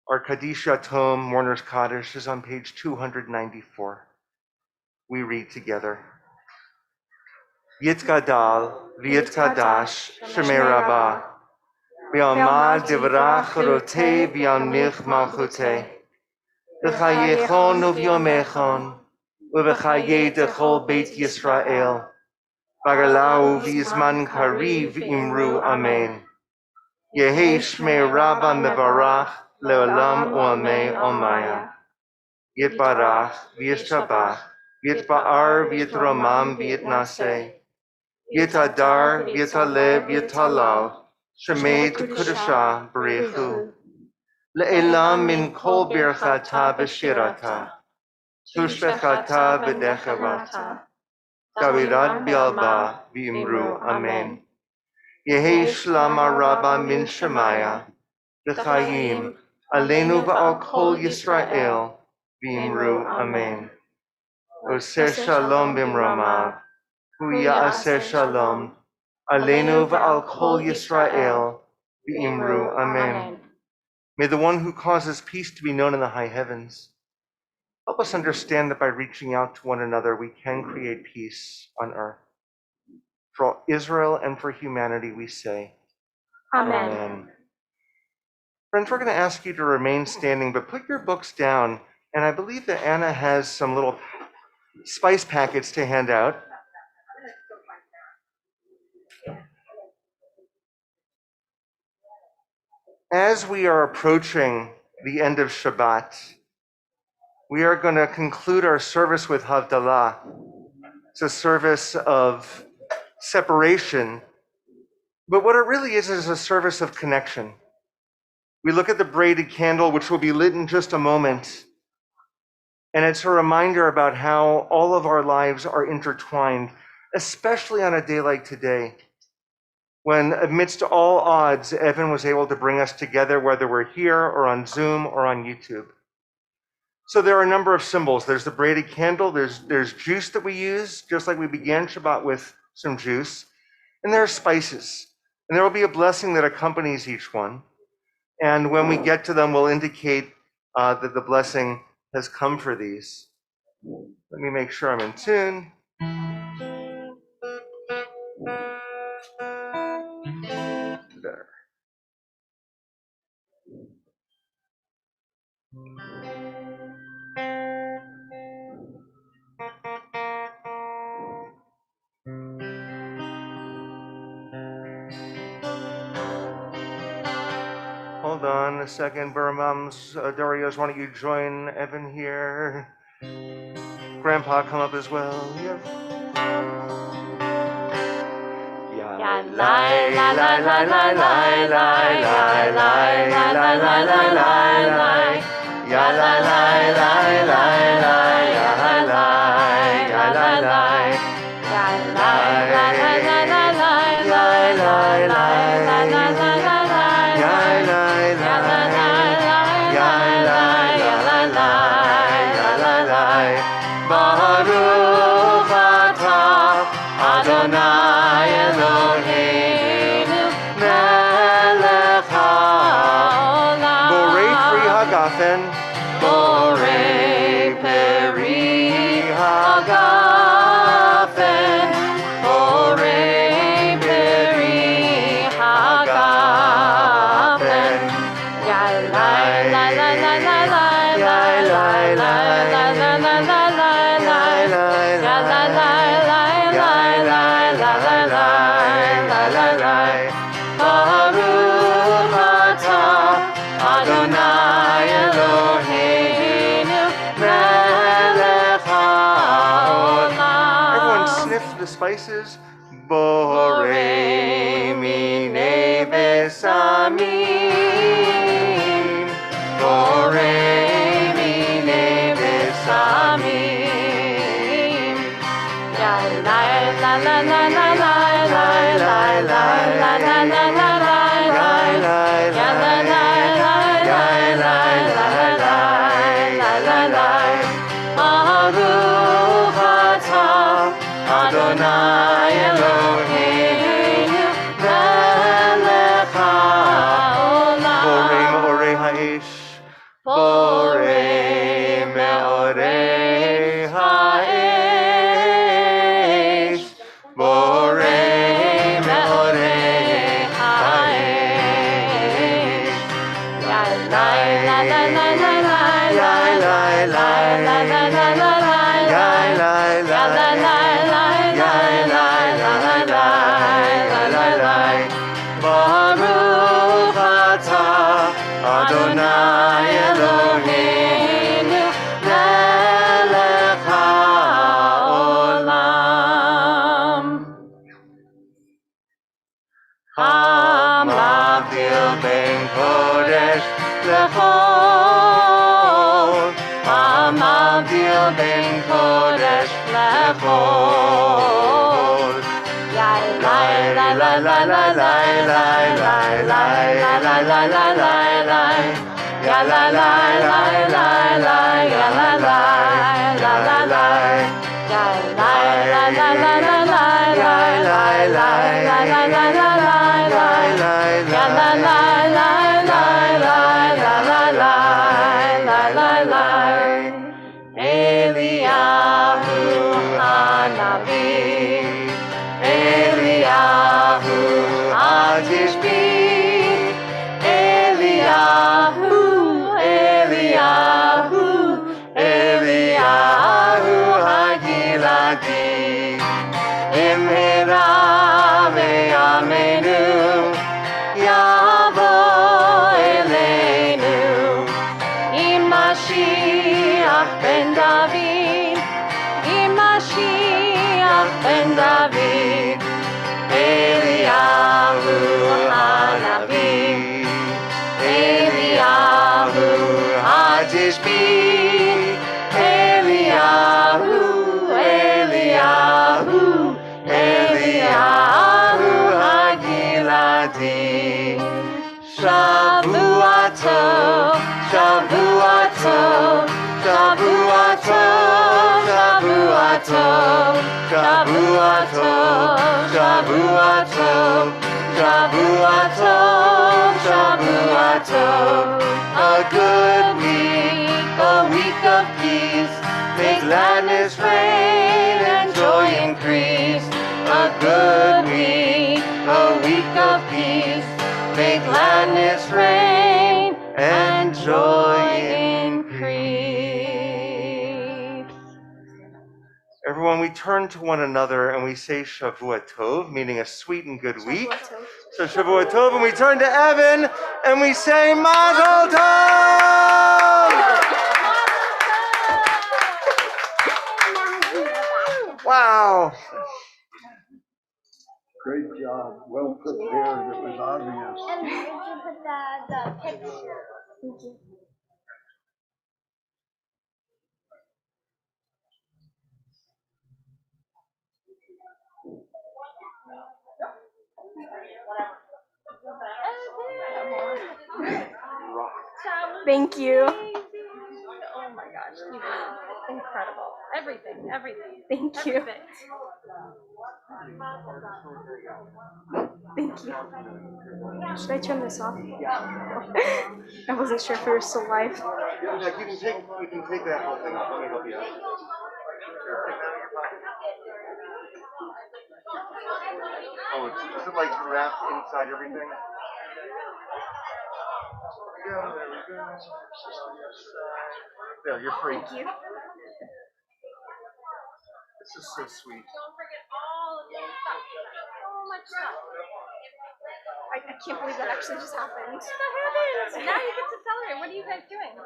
Our Kadisha tome, Mourner's Kaddish, is on page 294. We read together. Yitkadal, Vyitkadash, Shemei Rabbah, V'yamad divrach rote v'yamich malchute, v'chayechon uv'yomechon, uv'chaye dechol Beit Yisrael, v'agalau v'yizman kariv imru amen. Yehi Shmei Rabba mevarach leolam u'amei omaya. Yitbarach v'yishtabach, v'yitba'ar v'yitromam v'yitnaseh, Yitadar v'yitaleh v'yitalal, Shemei Kudasha Barechu, Le'elam min kol birchata v'shirata, Tushbechata v'dechavata, Davirat bi'alba v'imru amen. Yehi shlama rabba min shemaya, V'chayim, aleinu v'al kol Yisrael, v'imru amen. Oseh shalom b'mramav, hu ya'aseh shalom, aleinu v'al kol Yisrael, v'imru amen. May the one who causes peace to be known in the high heavens help us understand that by reaching out to one another, we can create peace on earth. For Israel and for humanity, we say, Amen. Amen. Friends, we're going to ask you to remain standing, but put your books down. And I believe that Anna has some little spice packets to hand out. As we are approaching the end of Shabbat, we are going to conclude our service with Havdalah. It's a service of separation, but what it really is a service of connection. We look at the braided candle, which will be lit in just a moment, and it's a reminder about how all of our lives are intertwined, especially on a day like today, when amidst all odds, Evan was able to bring us together, whether we're here or on Zoom or on YouTube. So there are a number of symbols. There's the braided candle, there's juice that we use, just like we began Shabbat with some juice, and there are spices. And there will be a blessing that accompanies each one. And when we get to them, we'll indicate that the blessing has come for these. Let me make sure I'm in tune. There. Hold on a second, Birnbaums, Daurios, why don't you join Evan here? Grandpa, come up as well. Yep. Ya lai la la la la la la la la la la la la. Ya la la la la la ya la ya la la. Ya la la la la la la la la la la la la. Ya la la la hagafen, borei peri hagafen, borei peri hagafen. Ya la la la la la la la la la la la la la la la ya la la la la la la la la la la Baruch atah Adonai Eloheinu melech haolam. Everyone sniff the spices. Borei minei besamim. Borei minei besamim. Ya la la la la la la la la la la la la la la ya la la la la la la la la la Baruch atah Adonai Eloheinu melech haolam. Borei meorei ha'esh. Borei meorei ha'esh. Borei meorei ha'esh. Ya la la la la la la la la la la la la la la ya la la la la la la la la la la Baruch atah Adonai Eloheinu melech haolam. Hamavdil ben kodesh lechol. Hamavdil ben kodesh lechol. Ya la la la la la la la la la la la la la la ya la la la la la ya la la la la la ya la la la la la la la la la la la la la la ya la la la la la la la la la la Eliyahu Hanavi, Eliyahu Hatishbi, Eliyahu, Eliyahu, Eliyahu Hagiladi, Imhira ve'amenu, Yavo Eleinu, Mashiach ben David, Mashiach ben David, Eliyahu Hanavi, Eliyahu Hatishbi, Eliyahu, Eliyahu, Eliyahu Hagiladi. Shavuato, Shavuato, Shavuato, Shavuato, Shavuato, Shavuato, Shavuato, Shavuato. A good week, a week of peace. May gladness reign and joy increase. A good week, a week of peace. May gladness reign and joy increase. Everyone, we turn to one another and we say Shavua Tov, meaning a sweet and good week. So Shavua Tov, and we turn to Evan and we say Mazel Tov! Wow. Great job. Well prepared. It was obvious. And where did you put the picture? Thank you. Thank you. Oh my gosh, you did incredible. Everything. Thank you. Everything. Thank you. Should I turn this off? I wasn't sure if we were still live. Yeah, you can take that whole thing. Let me help you out. Oh, is it like wrapped inside everything? There we go. There, you're free. Thank you. This is so sweet. Don't forget all of your stuff. So much stuff. I can't believe that actually just happened. That happens. Now you get to celebrate. What are you guys doing?